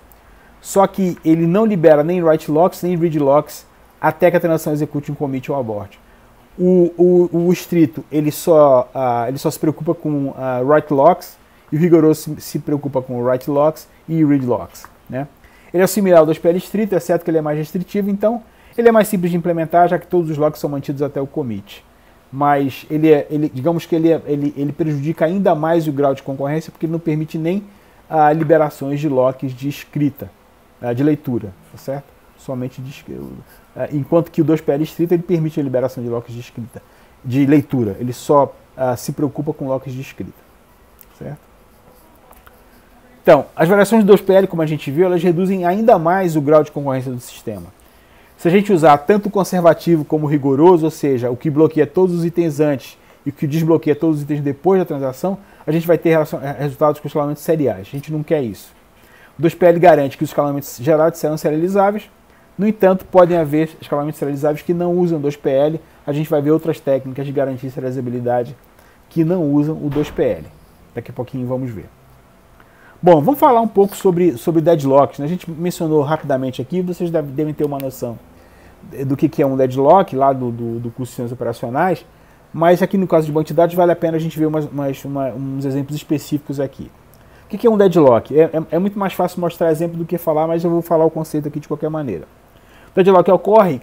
só que ele não libera nem write locks nem read locks até que a transação execute um commit ou abort. O estrito ele só se preocupa com write locks, e o rigoroso se preocupa com write locks e read locks, né? Ele é similar ao 2PL estrito, exceto que ele é mais restritivo, então ele é mais simples de implementar, já que todos os locks são mantidos até o commit. Mas digamos que ele prejudica ainda mais o grau de concorrência, porque ele não permite nem liberações de locks de escrita, de leitura, tá certo? Somente de escrita. Enquanto que o 2PL estrito ele permite a liberação de locks de escrita, de leitura. Ele só se preocupa com locks de escrita, certo? Então, as variações do 2PL, como a gente viu, elas reduzem ainda mais o grau de concorrência do sistema. Se a gente usar tanto o conservativo como o rigoroso, ou seja, o que bloqueia todos os itens antes e o que desbloqueia todos os itens depois da transação, a gente vai ter resultados com escalonamentos seriais. A gente não quer isso. O 2PL garante que os escalonamentos gerados serão serializáveis. No entanto, podem haver escalonamentos serializáveis que não usam o 2PL. A gente vai ver outras técnicas de garantir serializabilidade que não usam o 2PL. Daqui a pouquinho vamos ver. Bom, vamos falar um pouco sobre deadlocks. A gente mencionou rapidamente aqui, vocês devem ter uma noção do que é um deadlock, lá do curso de ciências operacionais, mas aqui no caso de banco de dados vale a pena a gente ver uns exemplos específicos aqui. O que é um deadlock? É muito mais fácil mostrar exemplo do que falar, mas eu vou falar o conceito aqui de qualquer maneira. O deadlock ocorre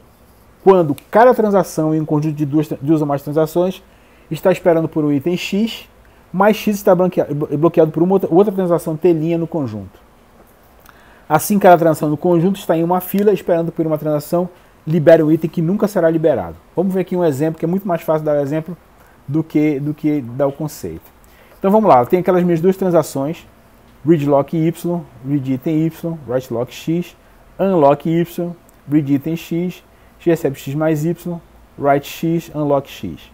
quando cada transação em um conjunto de duas ou mais transações está esperando por um item X, mas X está bloqueado por uma outra transação T' no conjunto. Assim, cada transação no conjunto está em uma fila esperando por uma transação libere um item que nunca será liberado. Vamos ver aqui um exemplo, que é muito mais fácil dar o exemplo do que dar o conceito. Então vamos lá, eu tenho aquelas minhas duas transações, read lock Y, read item Y, write lock X, unlock Y, read item X, X recebe X mais Y, write X, unlock X.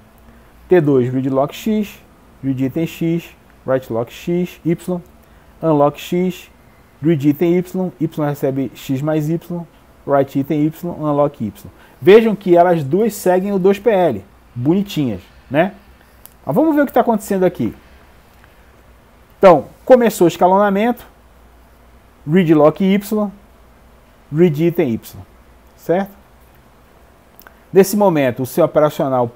T2, read lock X, read item X, write lock X, Y, unlock X, read item Y, Y recebe X mais Y, write item Y, unlock Y. Vejam que elas duas seguem o 2PL, bonitinhas, né? Mas vamos ver o que está acontecendo aqui. Então, começou o escalonamento, read lock Y, read item Y, certo? Nesse momento, o seu operacional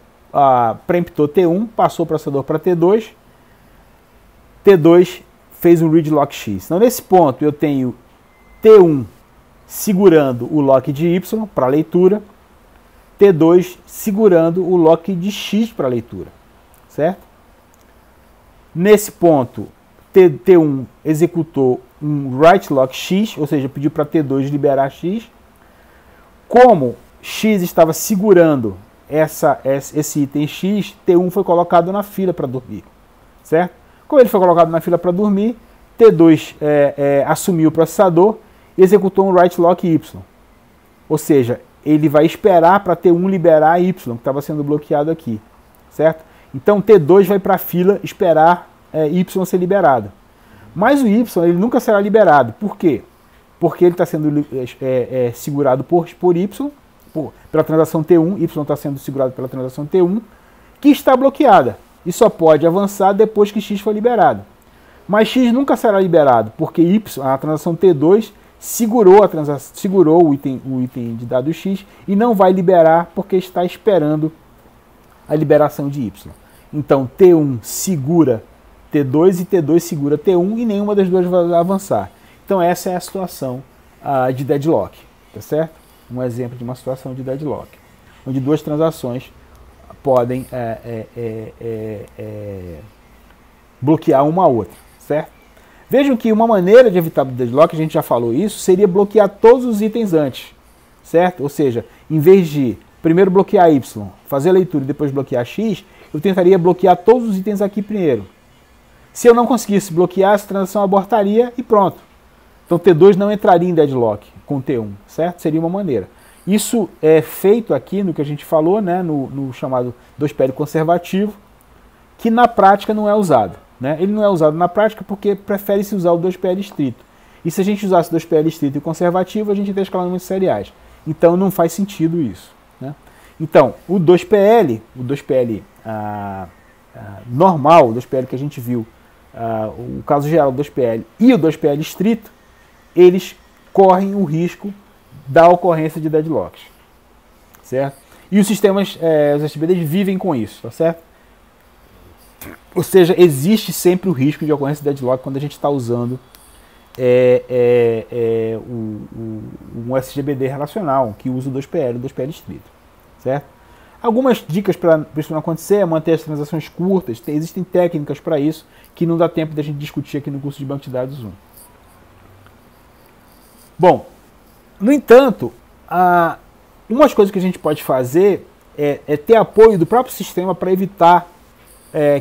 preemptou T1, passou o processador para T2, T2 fez um read lock X. Então, nesse ponto, eu tenho T1 segurando o lock de Y para leitura, T2 segurando o lock de X para leitura, certo? Nesse ponto, T1 executou um write lock X, ou seja, pediu para T2 liberar X. Como X estava segurando esse item X, T1 foi colocado na fila para dormir, certo? Como ele foi colocado na fila para dormir, T2 assumiu o processador e executou um write lock Y. Ou seja, ele vai esperar para T1 liberar Y, que estava sendo bloqueado aqui, certo? Então T2 vai para a fila esperar Y ser liberado. Mas o Y ele nunca será liberado. Por quê? Porque ele está sendo segurado por Y, pela transação T1, Y está sendo segurado pela transação T1, que está bloqueada. E só pode avançar depois que X for liberado. Mas X nunca será liberado, porque a transação T2 segurou o item de dado X e não vai liberar porque está esperando a liberação de Y. Então T1 segura T2 e T2 segura T1 e nenhuma das duas vai avançar. Então essa é a situação de deadlock, tá certo? Um exemplo de uma situação de deadlock, onde duas transações podem bloquear uma a outra, certo? Vejam que uma maneira de evitar o deadlock, a gente já falou isso, seria bloquear todos os itens antes, certo? Ou seja, em vez de primeiro bloquear Y, fazer a leitura e depois bloquear X, eu tentaria bloquear todos os itens aqui primeiro. Se eu não conseguisse bloquear, essa transação abortaria e pronto. Então T2 não entraria em deadlock com T1, certo? Seria uma maneira. Isso é feito aqui no que a gente falou, né, no chamado 2PL conservativo, que na prática não é usado. Né? Ele não é usado na prática porque prefere-se usar o 2PL estrito. E se a gente usasse o 2PL estrito e conservativo, a gente tem escalonamentos seriais. Então não faz sentido isso. Né? Então, o 2PL normal, o 2PL que a gente viu, o caso geral do 2PL e o 2PL estrito, eles correm o risco da ocorrência de deadlocks, certo? E os sistemas, os SBDs vivem com isso, tá certo? Ou seja, existe sempre o risco de ocorrência de deadlock quando a gente está usando um SGBD relacional, que usa o 2PL, o 2PL estrito, certo? Algumas dicas para isso não acontecer é manter as transações curtas, existem técnicas para isso, que não dá tempo de a gente discutir aqui no curso de banco de dados 1. Bom, no entanto, umas coisas que a gente pode fazer é ter apoio do próprio sistema para evitar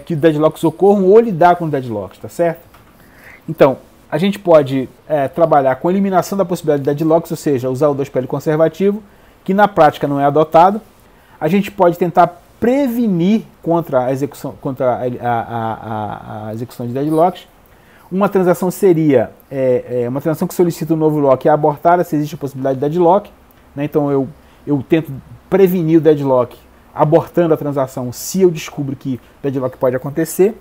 que deadlocks ocorram ou lidar com deadlocks, tá certo? Então, a gente pode trabalhar com a eliminação da possibilidade de deadlocks, ou seja, usar o 2PL conservativo, que na prática não é adotado. A gente pode tentar prevenir contra a execução, a execução de deadlocks. Uma transação seria uma transação que solicita um novo lock é abortada se existe a possibilidade de deadlock. Né? Então eu tento prevenir o deadlock abortando a transação se eu descubro que deadlock pode acontecer.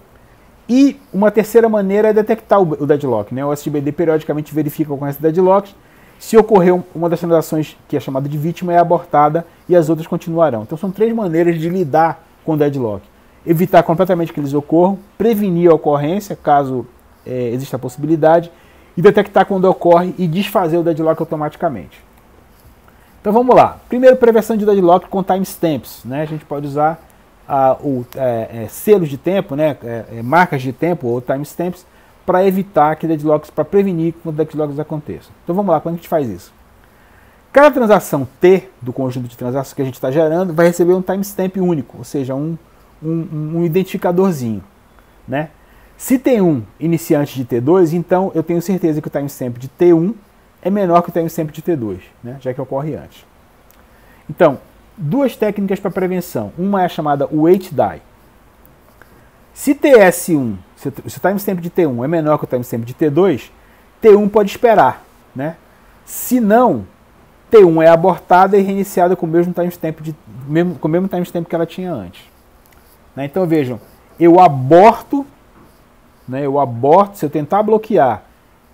E uma terceira maneira é detectar o deadlock. Né? O SGBD periodicamente verifica a ocorrência de deadlocks. Se ocorrer uma das transações que é chamada de vítima, é abortada e as outras continuarão. Então são três maneiras de lidar com o deadlock. Evitar completamente que eles ocorram, prevenir a ocorrência, caso exista a possibilidade, e detectar quando ocorre e desfazer o deadlock automaticamente. Então vamos lá. Primeiro, prevenção de deadlock com timestamps. Né? A gente pode usar selos de tempo, né? Marcas de tempo ou timestamps, para evitar que deadlocks, para prevenir que deadlocks aconteçam. Então vamos lá, quando a gente faz isso? Cada transação T do conjunto de transações que a gente está gerando vai receber um timestamp único, ou seja, um identificadorzinho. Né? Se tem um iniciante de T2, então eu tenho certeza que o timestamp de T1 é menor que o timestamp de T2, né, já que ocorre antes. Então, duas técnicas para prevenção. Uma é a chamada wait die. Se TS1, se o timestamp de T1 é menor que o timestamp de T2, T1 pode esperar, né? Se não, T1 é abortada e reiniciada com o mesmo timestamp que ela tinha antes. Né? Então vejam, eu aborto, né? Se eu tentar bloquear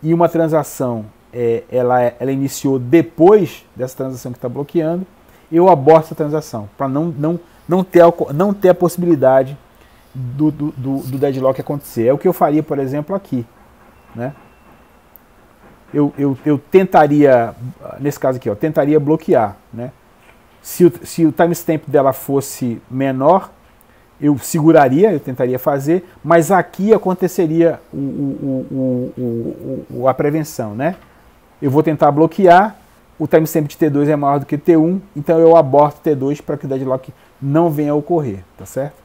e uma transação ela iniciou depois dessa transação que está bloqueando, eu aborto essa transação, para não ter a possibilidade do deadlock acontecer. É o que eu faria, por exemplo, aqui. Né? Eu tentaria, nesse caso aqui, tentaria bloquear. Né? Se o timestamp dela fosse menor, eu seguraria, eu tentaria fazer, mas aqui aconteceria a prevenção. Né? Eu vou tentar bloquear, o timestamp de T2 é maior do que T1, então eu aborto T2 para que o deadlock não venha a ocorrer, tá certo?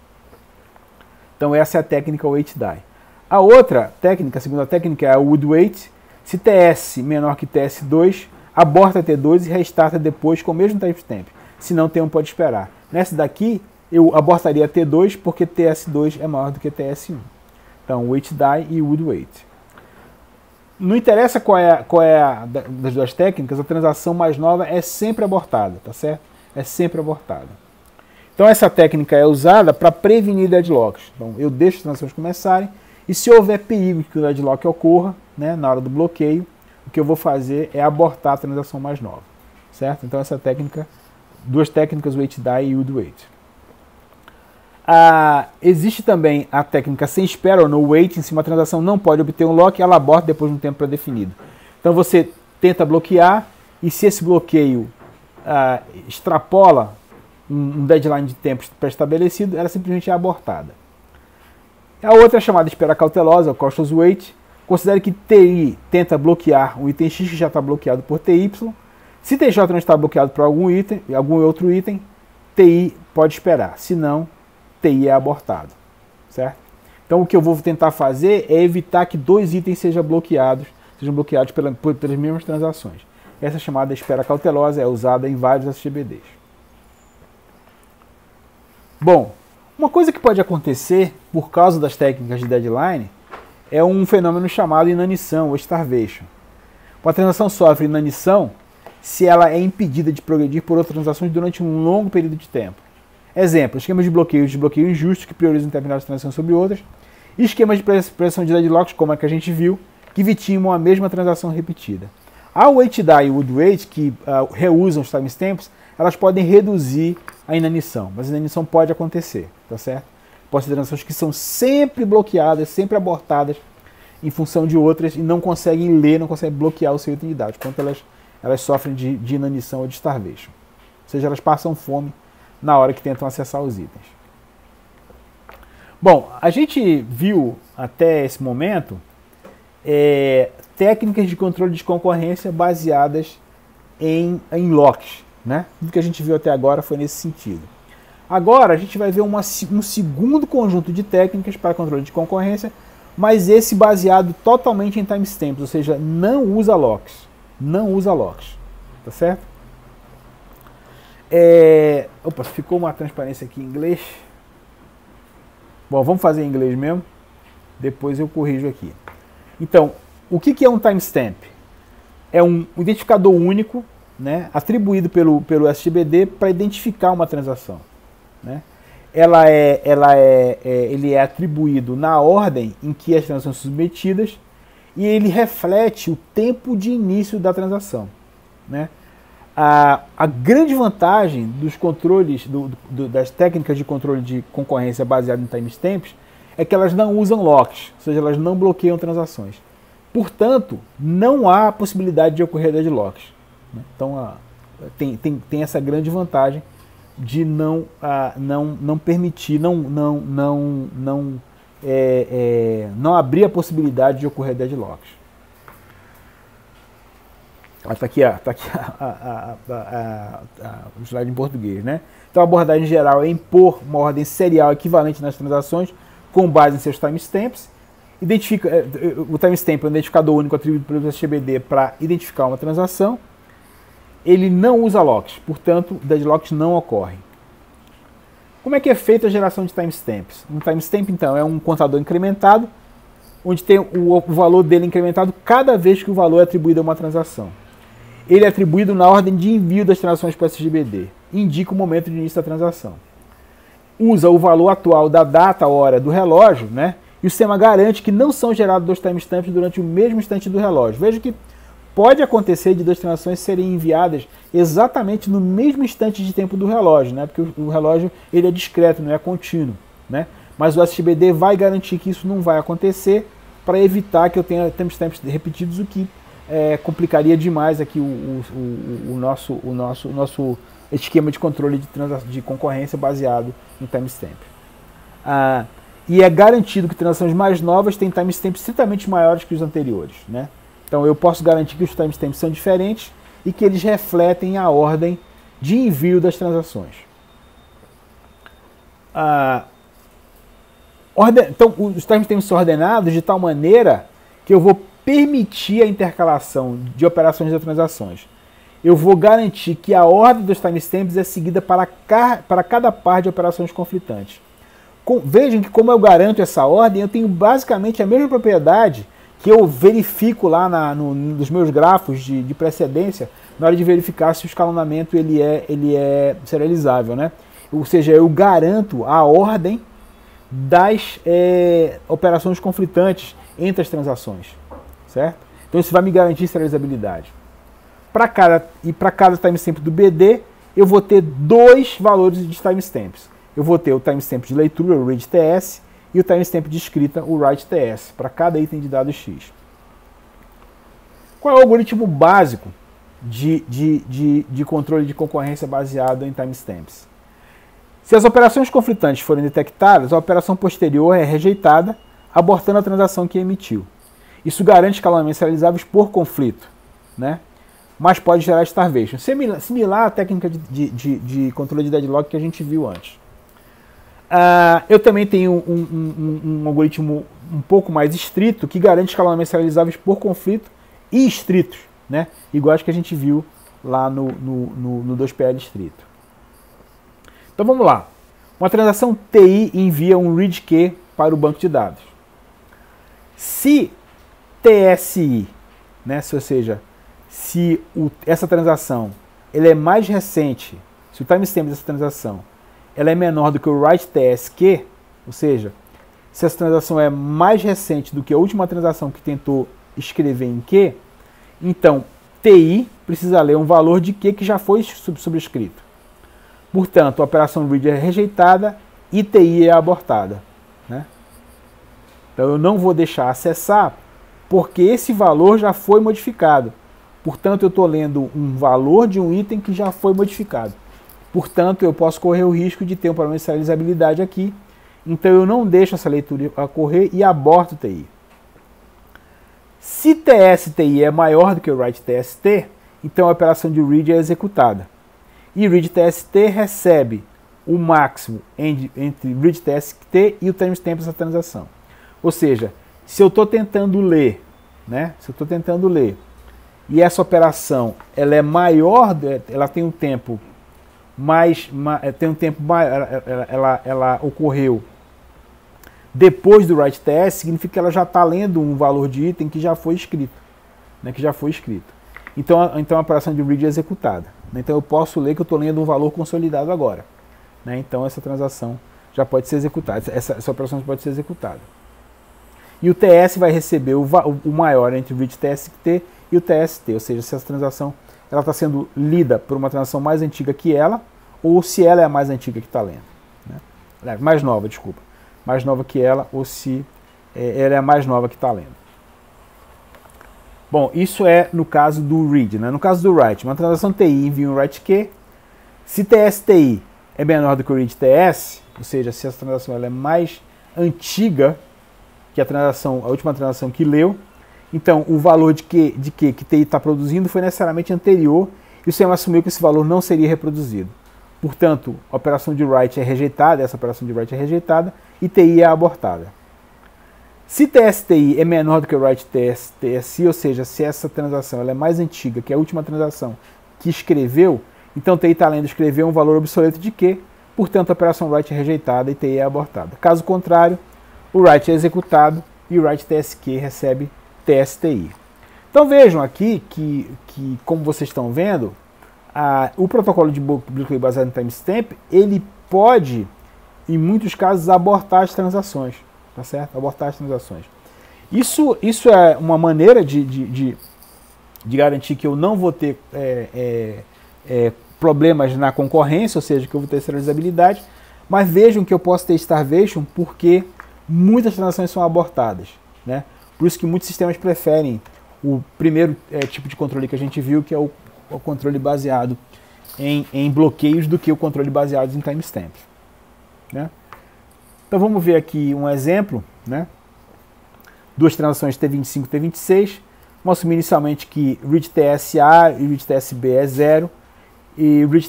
Então essa é a técnica wait die. A outra técnica, a segunda técnica, é a would wait. Se TS menor que TS2, aborta T2 e restarta depois com o mesmo timestamp. Se não, T1 pode esperar. Nessa daqui, eu abortaria T2 porque TS2 é maior do que TS1. Então, wait die e would wait. Não interessa qual é das duas técnicas, a transação mais nova é sempre abortada, tá certo? É sempre abortada. Então essa técnica é usada para prevenir deadlocks. Então eu deixo as transações começarem e se houver perigo de que o deadlock ocorra, né, na hora do bloqueio, o que eu vou fazer é abortar a transação mais nova, certo? Então essa técnica, duas técnicas, wait die e would wait. Existe também a técnica sem espera, ou no waiting, se uma transação não pode obter um lock, ela aborta depois de um tempo pré-definido. Então você tenta bloquear e se esse bloqueio extrapola um deadline de tempo pré-estabelecido, ela simplesmente é abortada. A outra é chamada espera cautelosa, o cautious wait. Considere que TI tenta bloquear um item X que já está bloqueado por TY. Se TJ não está bloqueado por algum outro item, TI pode esperar. Se não, TI é abortado. Certo? Então o que eu vou tentar fazer é evitar que dois itens sejam bloqueados pelas mesmas transações. Essa chamada espera cautelosa é usada em vários SGBDs. Bom, uma coisa que pode acontecer por causa das técnicas de deadline é um fenômeno chamado inanição ou starvation. Uma transação sofre inanição se ela é impedida de progredir por outras transações durante um longo período de tempo. Exemplo, esquemas de desbloqueio injusto que priorizam determinadas transações sobre outras, e esquemas de prevenção de deadlocks, como a que a gente viu, que vitimam a mesma transação repetida. A wait die e would wait, que reusam os timestamps, elas podem reduzir a inanição, mas a inanição pode acontecer, tá certo? Pode ser transações que são sempre bloqueadas, sempre abortadas em função de outras e não conseguem ler, não conseguem bloquear o seu item de dados, quanto elas sofrem de inanição ou de starvation. Ou seja, elas passam fome na hora que tentam acessar os itens. Bom, a gente viu até esse momento técnicas de controle de concorrência baseadas em locks. Né? Tudo que a gente viu até agora foi nesse sentido. Agora a gente vai ver um segundo conjunto de técnicas para controle de concorrência, mas esse baseado totalmente em timestamps, ou seja, não usa locks. Não usa locks. Tá certo? Opa, ficou uma transparência aqui em inglês. Bom, vamos fazer em inglês mesmo. Depois eu corrijo aqui. Então, o que é um timestamp? É um identificador único, né, atribuído pelo SGBD para identificar uma transação. Né? Ele é atribuído na ordem em que as transações são submetidas e ele reflete o tempo de início da transação. Né? A grande vantagem dos controles, das técnicas de controle de concorrência baseadas em timestamps é que elas não usam locks, ou seja, elas não bloqueiam transações. Portanto, não há possibilidade de ocorrer deadlocks. Então, tem essa grande vantagem de não permitir, não abrir a possibilidade de ocorrer deadlocks. Está aqui, o slide em português. Né? Então, a abordagem geral é impor uma ordem serial equivalente nas transações com base em seus timestamps identifica, o timestamp é um identificador único atribuído pelo SGBD para identificar uma transação. Ele não usa locks, portanto, deadlocks não ocorrem. Como é que é feita a geração de timestamps? Um timestamp, então, é um contador incrementado, onde tem o valor dele incrementado cada vez que o valor é atribuído a uma transação. Ele é atribuído na ordem de envio das transações para o SGBD. Indica o momento de início da transação. Usa o valor atual da data, hora do relógio, né? E o sistema garante que não são gerados dois timestamps durante o mesmo instante do relógio. Veja que pode acontecer de duas transações serem enviadas exatamente no mesmo instante de tempo do relógio, né? Porque o relógio ele é discreto, não é contínuo, né? Mas o SGBD vai garantir que isso não vai acontecer para evitar que eu tenha timestamps repetidos, o que complicaria demais aqui o nosso esquema de controle de concorrência baseado em timestamp. E é garantido que transações mais novas têm timestamps estritamente maiores que os anteriores, né? Então eu posso garantir que os timestamps são diferentes e que eles refletem a ordem de envio das transações. Então os timestamps são ordenados de tal maneira que eu vou permitir a intercalação de operações e transações. Eu vou garantir que a ordem dos timestamps é seguida para cada par de operações conflitantes. Vejam que como eu garanto essa ordem, eu tenho basicamente a mesma propriedade que eu verifico lá nos meus grafos de precedência, na hora de verificar se o escalonamento ele é serializável, né? Ou seja, eu garanto a ordem das operações conflitantes entre as transações, certo? Então isso vai me garantir serializabilidade. Para cada timestamp do BD, eu vou ter dois valores de timestamps. Eu vou ter o timestamp de leitura, o readTS, e o timestamp de escrita, o writeTS, para cada item de dado X. Qual é o algoritmo básico de controle de concorrência baseado em timestamps? Se as operações conflitantes forem detectadas, a operação posterior é rejeitada, abortando a transação que emitiu. Isso garante escalonamentos serializáveis por conflito, né? Mas pode gerar starvation, similar à técnica de controle de deadlock que a gente viu antes. Eu também tenho um algoritmo um pouco mais estrito que garante escalonamentos serializáveis por conflito e estritos, né? Iguais que a gente viu lá no 2PL estrito. Então vamos lá. Uma transação TI envia um read key para o banco de dados. Se TSI, né, ou seja, se essa transação ela é mais recente, se o timestamp dessa transação ela é menor do que o writeTS, ou seja, se essa transação é mais recente do que a última transação que tentou escrever em Q, então TI precisa ler um valor de Q que já foi subscrito. Portanto, a operação read é rejeitada e TI é abortada, né? Então eu não vou deixar acessar porque esse valor já foi modificado. Portanto, eu estou lendo um valor de um item que já foi modificado. Portanto, eu posso correr o risco de ter um problema de serializabilidade aqui. Então, eu não deixo essa leitura ocorrer e aborto o TI. Se TSTI é maior do que o writeTST, então a operação de read é executada. E readTST recebe o máximo entre readTST e o timestamp dessa transação. Ou seja, se eu estou tentando ler, né? Se eu estou tentando ler e essa operação ela é maior, ela tem um tempo ela ocorreu depois do writeTS, significa que ela já está lendo um valor de item que já foi escrito, né, Então a operação de read é executada. Então eu posso ler que eu estou lendo um valor consolidado agora, né? Então essa transação já pode ser executada, essa operação pode ser executada. E o TS vai receber o maior entre o readTST e o TST, ou seja, se essa transação ela está sendo lida por uma transação mais antiga que ela, ou se ela é a mais antiga que está lendo, né? Mais nova, desculpa. Mais nova que ela, ou se ela é a mais nova que está lendo. Bom, isso é no caso do read, né? No caso do write, uma transação TI envia um write key. Se TSTI é menor do que o readTS, ou seja, se essa transação ela é mais antiga que a última transação que leu, então o valor de que TI está produzindo foi necessariamente anterior e o sistema assumiu que esse valor não seria reproduzido. Portanto, a operação de write é rejeitada, essa operação de write é rejeitada e TI é abortada. Se TSTI é menor do que o write TSI, ou seja, se essa transação ela é mais antiga que a última transação que escreveu, então TI está lendo escrever um valor obsoleto de Q, portanto a operação write é rejeitada e TI é abortada. Caso contrário, o write é executado e o write TSQ recebe TSTI. Então vejam aqui que como vocês estão vendo, o protocolo de bloqueio baseado em timestamp, ele pode, em muitos casos, abortar as transações. Tá certo? Abortar as transações. Isso é uma maneira de garantir que eu não vou ter problemas na concorrência, ou seja, que eu vou ter serializabilidade, mas vejam que eu posso ter starvation porque muitas transações são abortadas. Né? Por isso que muitos sistemas preferem o primeiro tipo de controle que a gente viu, que é o controle baseado em bloqueios, do que o controle baseado em timestamps. Né? Então vamos ver aqui um exemplo, né? Duas transações T25 e T26. Vamos assumir inicialmente que read TSA e read TSB é 0, e read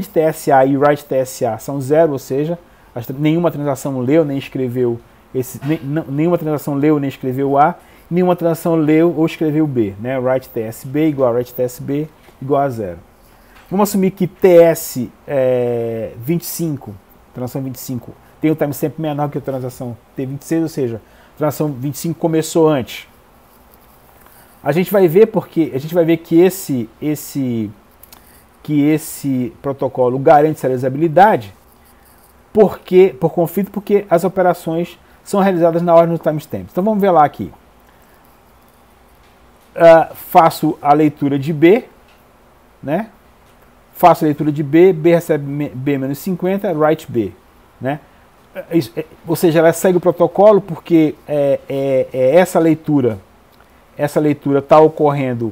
TSA e write TSA são 0, ou seja, nenhuma transação leu nem escreveu nenhuma transação leu nem escreveu A, nenhuma transação leu ou escreveu B, né? Write TSB igual a write TSB igual a 0. Vamos assumir que TS25, transação 25, tem um timestamp menor que a transação T26, ou seja, a transação 25 começou antes. A gente vai ver que esse protocolo garante serializabilidade por conflito, porque as operações são realizadas na ordem do timestamp. Então vamos ver lá aqui. Faço a leitura de B, né? Faço a leitura de B, B recebe B menos 50, write B. Né? Ou seja, ela segue o protocolo porque essa leitura está ocorrendo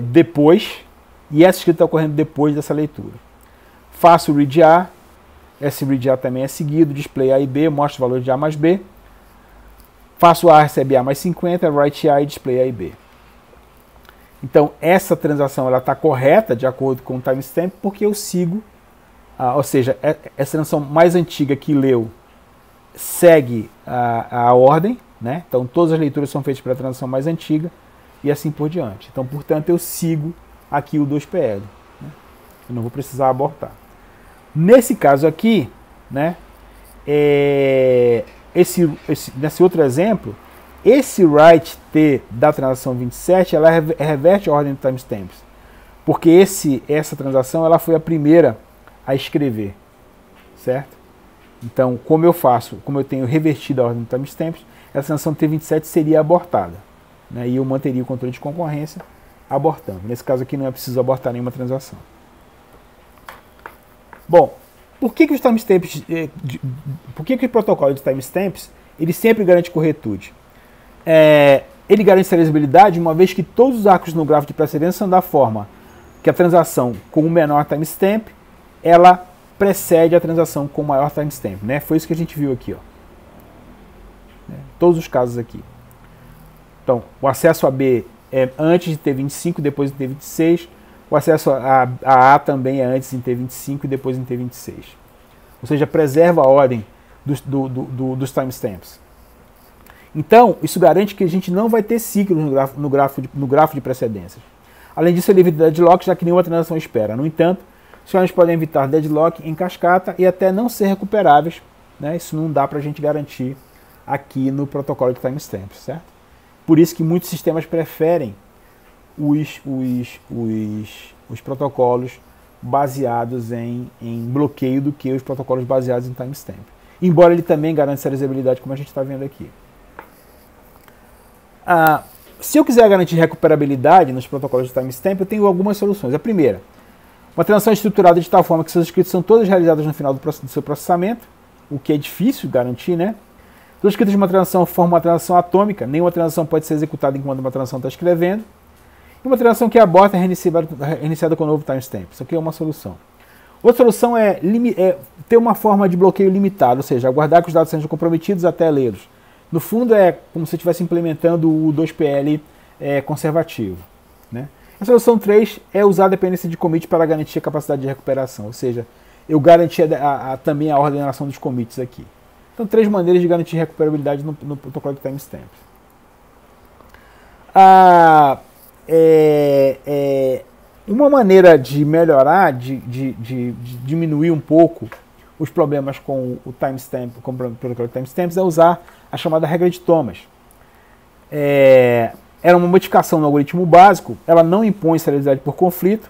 depois, e essa escrita está ocorrendo depois dessa leitura. Faço o read A, esse read A também é seguido, display A e B, mostra o valor de A mais B. Faço A, recebe A mais 50, write A e display A e B. Então, essa transação está correta de acordo com o timestamp porque eu sigo, ou seja, essa transação mais antiga que leu segue a ordem, né? Então, todas as leituras são feitas pela transação mais antiga e assim por diante. Então, portanto, eu sigo aqui o 2PL. Né? Eu não vou precisar abortar. Nesse caso aqui, né, nesse outro exemplo, esse write T da transação 27, ela reverte a ordem do timestamps, porque essa transação ela foi a primeira a escrever, certo? Então, como eu tenho revertido a ordem do timestamps, essa transação T27 seria abortada, né? E eu manteria o controle de concorrência abortando. Nesse caso aqui não é preciso abortar nenhuma transação. Bom, por que os timestamps, por que o protocolo de timestamps ele sempre garante corretude? Ele garante serializabilidade uma vez que todos os arcos no grafo de precedência são da forma que a transação com o menor timestamp ela precede a transação com o maior timestamp, né? Foi isso que a gente viu aqui, ó. Todos os casos aqui. Então, o acesso a B é antes de T25 e depois de T26. O acesso a A também é antes em T25 e depois em T26. Ou seja, preserva a ordem dos timestamps. Então, isso garante que a gente não vai ter ciclos no grafo de precedências. Além disso, ele evita deadlock, já que nenhuma transação espera. No entanto, os sistemas podem evitar deadlock em cascata e até não ser recuperáveis. Né? Isso não dá para a gente garantir aqui no protocolo de timestamps, certo? Por isso que muitos sistemas preferem os protocolos baseados em bloqueio do que os protocolos baseados em timestamp. Embora ele também garanta serializabilidade, como a gente está vendo aqui. Se eu quiser garantir recuperabilidade nos protocolos de timestamp, eu tenho algumas soluções. A primeira, uma transação estruturada de tal forma que seus escritos são todas realizadas no final do seu processamento, o que é difícil garantir, né? Todos os escritos de uma transação formam uma transação atômica, nenhuma transação pode ser executada enquanto uma transação está escrevendo. E uma transação que aborta é reiniciada com um novo timestamp. Isso aqui é uma solução. Outra solução é ter uma forma de bloqueio limitado, ou seja, aguardar que os dados sejam comprometidos até lê-los. No fundo, é como se você estivesse implementando o 2PL conservativo. Né? A solução 3 é usar a dependência de commit para garantir a capacidade de recuperação, ou seja, eu garantir também a ordenação dos commits aqui. Então, 3 maneiras de garantir recuperabilidade no protocolo de timestamp. Uma maneira de melhorar, de diminuir um pouco os problemas com o timestamp, com o protocolo de timestamps, é usar a chamada regra de Thomas. Era uma modificação no algoritmo básico, ela não impõe serialidade por conflito,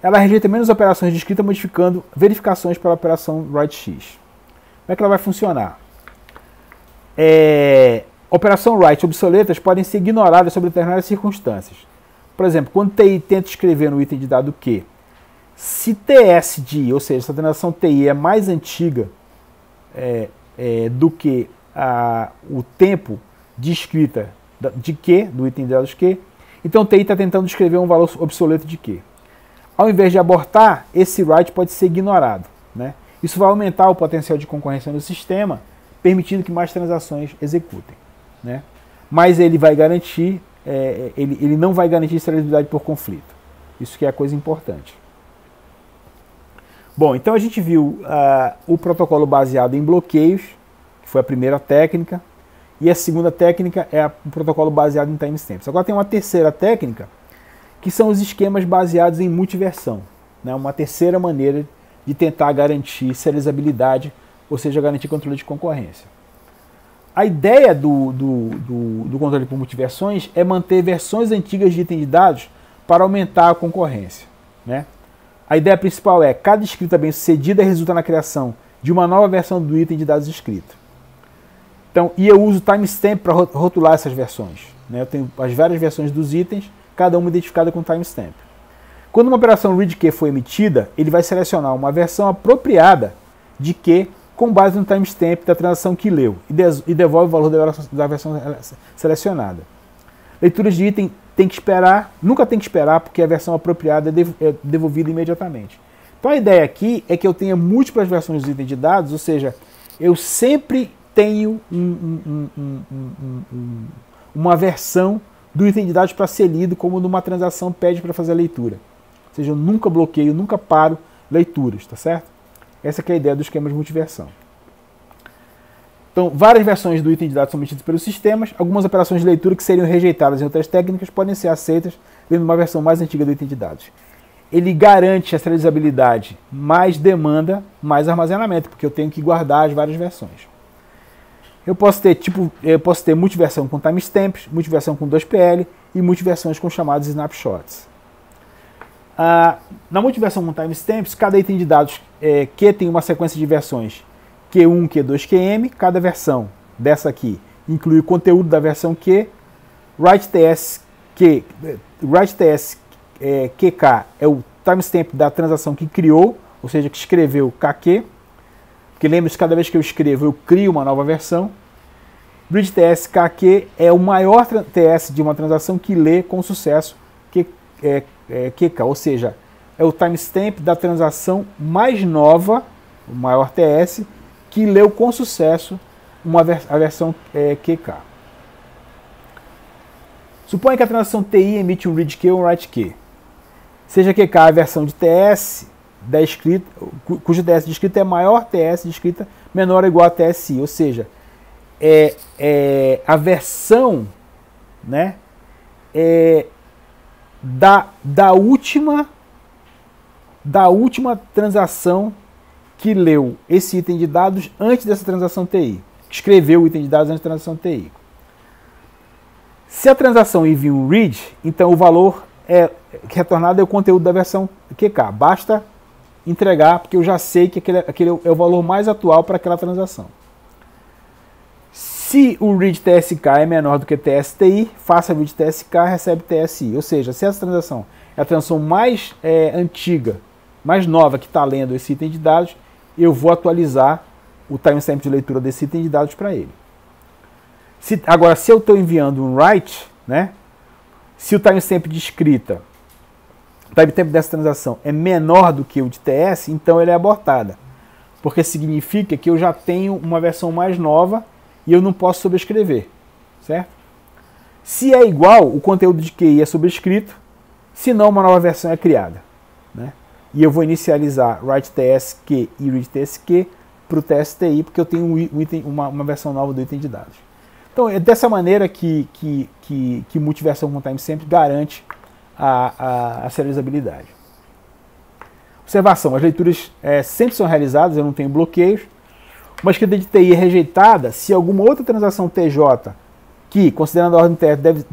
ela rejeita menos operações de escrita, modificando verificações pela operação write-x. Como é que ela vai funcionar? Operação write obsoletas podem ser ignoradas sob determinadas circunstâncias. Por exemplo, quando TI tenta escrever no item de dado Q, se TS de I, ou seja, se a transação TI é mais antiga do que o tempo de escrita de Q, do item de dados Q, então TI está tentando escrever um valor obsoleto de Q. Ao invés de abortar, esse write pode ser ignorado, né? Isso vai aumentar o potencial de concorrência no sistema, permitindo que mais transações executem, né? Mas ele vai garantir, ele não vai garantir serialidade por conflito. Isso que é a coisa importante. Bom, então a gente viu o protocolo baseado em bloqueios, que foi a primeira técnica, e a segunda técnica é o protocolo baseado em timestamps. Agora tem uma terceira técnica, que são os esquemas baseados em multiversão, né? Uma terceira maneira de tentar garantir serializabilidade, ou seja, garantir controle de concorrência. A ideia do controle por multiversões é manter versões antigas de item de dados para aumentar a concorrência, né? A ideia principal é cada escrita bem-sucedida resulta na criação de uma nova versão do item de dados escrito. Então, e eu uso timestamp para rotular essas versões, né? Eu tenho as várias versões dos itens, cada uma identificada com timestamp. Quando uma operação read Q for emitida, ele vai selecionar uma versão apropriada de Q com base no timestamp da transação que leu e devolve o valor da versão selecionada. Leituras de item tem que esperar, nunca tem que esperar, porque a versão apropriada é devolvida imediatamente. Então a ideia aqui é que eu tenha múltiplas versões do item de dados, ou seja, eu sempre tenho uma versão do item de dados para ser lido, como numa transação pede para fazer a leitura. Ou seja, eu nunca bloqueio, nunca paro leituras, tá certo? Essa que é a ideia do esquema de multiversão. Então, várias versões do item de dados são emitidas pelos sistemas. Algumas operações de leitura que seriam rejeitadas em outras técnicas podem ser aceitas dentro de uma versão mais antiga do item de dados. Ele garante a serializabilidade, mais demanda, mais armazenamento, porque eu tenho que guardar as várias versões. Eu posso ter multiversão com timestamps, multiversão com 2PL e multiversões com chamados snapshots. Na multiversão com timestamps, cada item de dados Q tem uma sequência de versões Q1, Q2, QM. Cada versão dessa aqui inclui o conteúdo da versão Q. WriteTS QK é o timestamp da transação que criou, ou seja, que escreveu KQ. Porque lembre-se, cada vez que eu escrevo, eu crio uma nova versão. ReadTS KQ é o maior TS de uma transação que lê com sucesso QK, ou seja, é o timestamp da transação mais nova, o maior TS, que leu com sucesso a versão QK. Suponha que a transação TI emite um read Q ou um write Q. Seja QK a versão de TS da escrita, cujo TS de escrita é maior TS de escrita menor ou igual a TSI, ou seja, a versão, né, da última transação que leu esse item de dados antes dessa transação TI, que escreveu o item de dados antes da transação TI. Se a transação envia um read, então o valor retornado é o conteúdo da versão QK. Basta entregar, porque eu já sei que aquele é o valor mais atual para aquela transação. Se o read TSK é menor do que TSTI, faça read TSK, recebe TSI. Ou seja, se essa transação é a transação mais antiga, mais nova que está lendo esse item de dados, eu vou atualizar o timestamp de leitura desse item de dados para ele. Agora, se eu estou enviando um write, né, se o timestamp de escrita, o timestamp dessa transação é menor do que o de TS, então ela é abortada. Porque significa que eu já tenho uma versão mais nova e eu não posso sobrescrever, certo? Se é igual, o conteúdo de QI é sobrescrito, senão uma nova versão é criada, né? E eu vou inicializar WriteTSQ e ReadTSQ para o TSTI, porque eu tenho uma versão nova do item de dados. Então é dessa maneira que multiversão com timestamp garante a serializabilidade. Observação, as leituras sempre são realizadas, eu não tenho bloqueios. Uma escrita de TI é rejeitada se alguma outra transação TJ, que, considerando a ordem TF,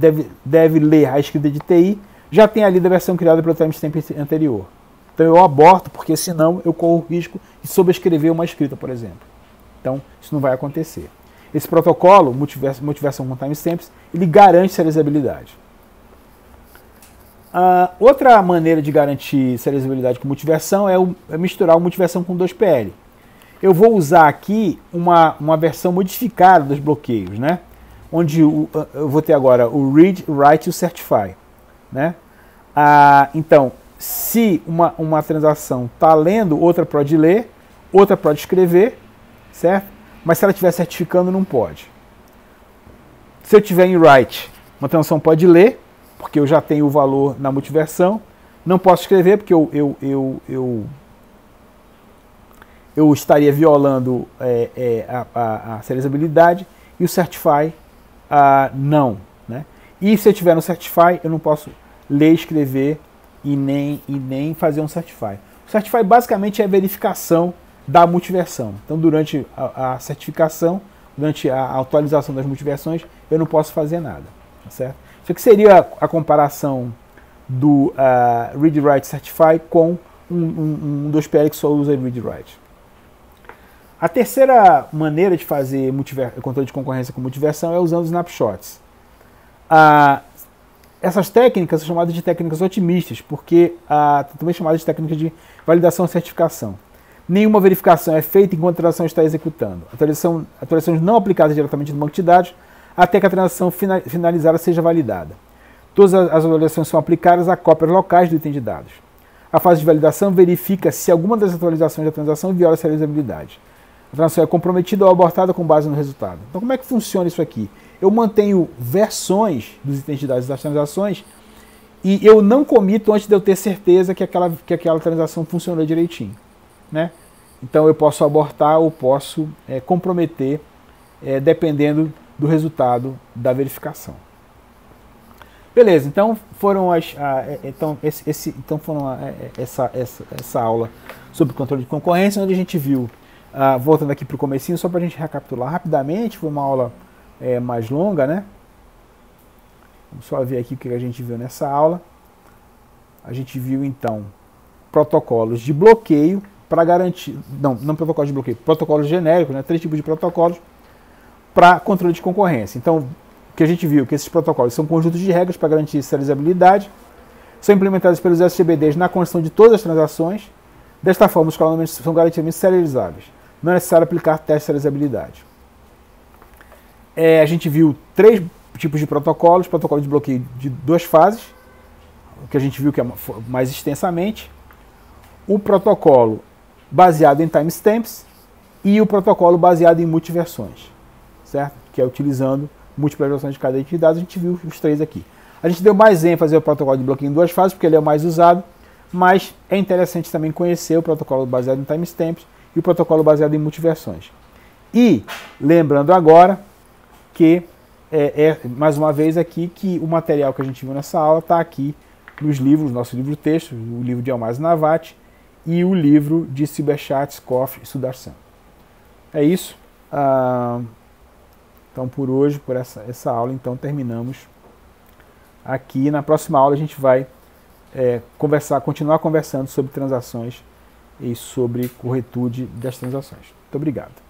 deve ler a escrita de TI, já tenha lido a versão criada pelo timestamp anterior. Então eu aborto, porque senão eu corro o risco de sobrescrever uma escrita, por exemplo. Então isso não vai acontecer. Esse protocolo, multiversão com timestamps, ele garante serializabilidade. Outra maneira de garantir serializabilidade com multiversão é misturar o multiversão com 2PL. Eu vou usar aqui uma versão modificada dos bloqueios, né? Onde eu vou ter agora o read, write e o certify, né? Então, se uma transação está lendo, outra pode ler, outra pode escrever, certo? Mas se ela estiver certificando, não pode. Se eu tiver em write, uma transação pode ler, porque eu já tenho o valor na multiversão. Não posso escrever, porque eu estaria violando a serializabilidade. E o certify, não. Né? E se eu tiver no certify, eu não posso ler, escrever e nem fazer um certify. O certify basicamente é a verificação da multiversão. Então, durante a certificação, durante a atualização das multiversões, eu não posso fazer nada. Tá certo? Isso aqui seria a comparação do Read, Write, Certify com um 2PL que só usa Read, Write. A terceira maneira de fazer controle de concorrência com multiversão é usando snapshots. Essas técnicas são chamadas de técnicas otimistas, porque também chamadas de técnicas de validação e certificação. Nenhuma verificação é feita enquanto a transação está executando. Atualizações não aplicadas diretamente no banco de dados até que a transação finalizada seja validada. Todas as avaliações são aplicadas a cópias locais do item de dados. A fase de validação verifica se alguma das atualizações da transação viola a serializabilidade. A transação é comprometida ou abortada com base no resultado. Então, como é que funciona isso aqui? Eu mantenho versões dos itens de dados das transações e eu não comito antes de eu ter certeza que aquela transação funcionou direitinho. Né? Então, eu posso abortar ou posso comprometer, dependendo do resultado da verificação. Beleza, então foram essa aula sobre controle de concorrência, onde a gente viu, voltando aqui para o comecinho, só para a gente recapitular rapidamente, foi uma aula mais longa, né? Vamos só ver aqui o que a gente viu nessa aula. A gente viu então protocolos de bloqueio para garantir, não protocolos de bloqueio, protocolos genéricos, né? 3 tipos de protocolos para controle de concorrência. Então, o que a gente viu, que esses protocolos são conjuntos de regras para garantir serializabilidade, são implementados pelos SGBDs na construção de todas as transações. Desta forma, os calamentos são garantidamente serializáveis. Não é necessário aplicar testes de serializabilidade. A gente viu 3 tipos de protocolos: protocolo de bloqueio de 2 fases, o que a gente viu que é mais extensamente, o protocolo baseado em timestamps e o protocolo baseado em multiversões. Certo? Que é utilizando múltiplas versões de cada item de dados. A gente viu os 3 aqui. A gente deu mais ênfase ao protocolo de bloqueio em 2 fases, porque ele é o mais usado, mas é interessante também conhecer o protocolo baseado em timestamps e o protocolo baseado em multiversões. E, lembrando agora que, mais uma vez aqui, que o material que a gente viu nessa aula está aqui nos livros, nosso livro-texto, o livro de Almaz Navati e o livro de Silberschatz, Koff e Sudarshan. É isso. Então, por hoje, por essa aula, então, terminamos aqui. Na próxima aula a gente vai continuar conversando sobre transações e sobre corretude das transações. Muito obrigado.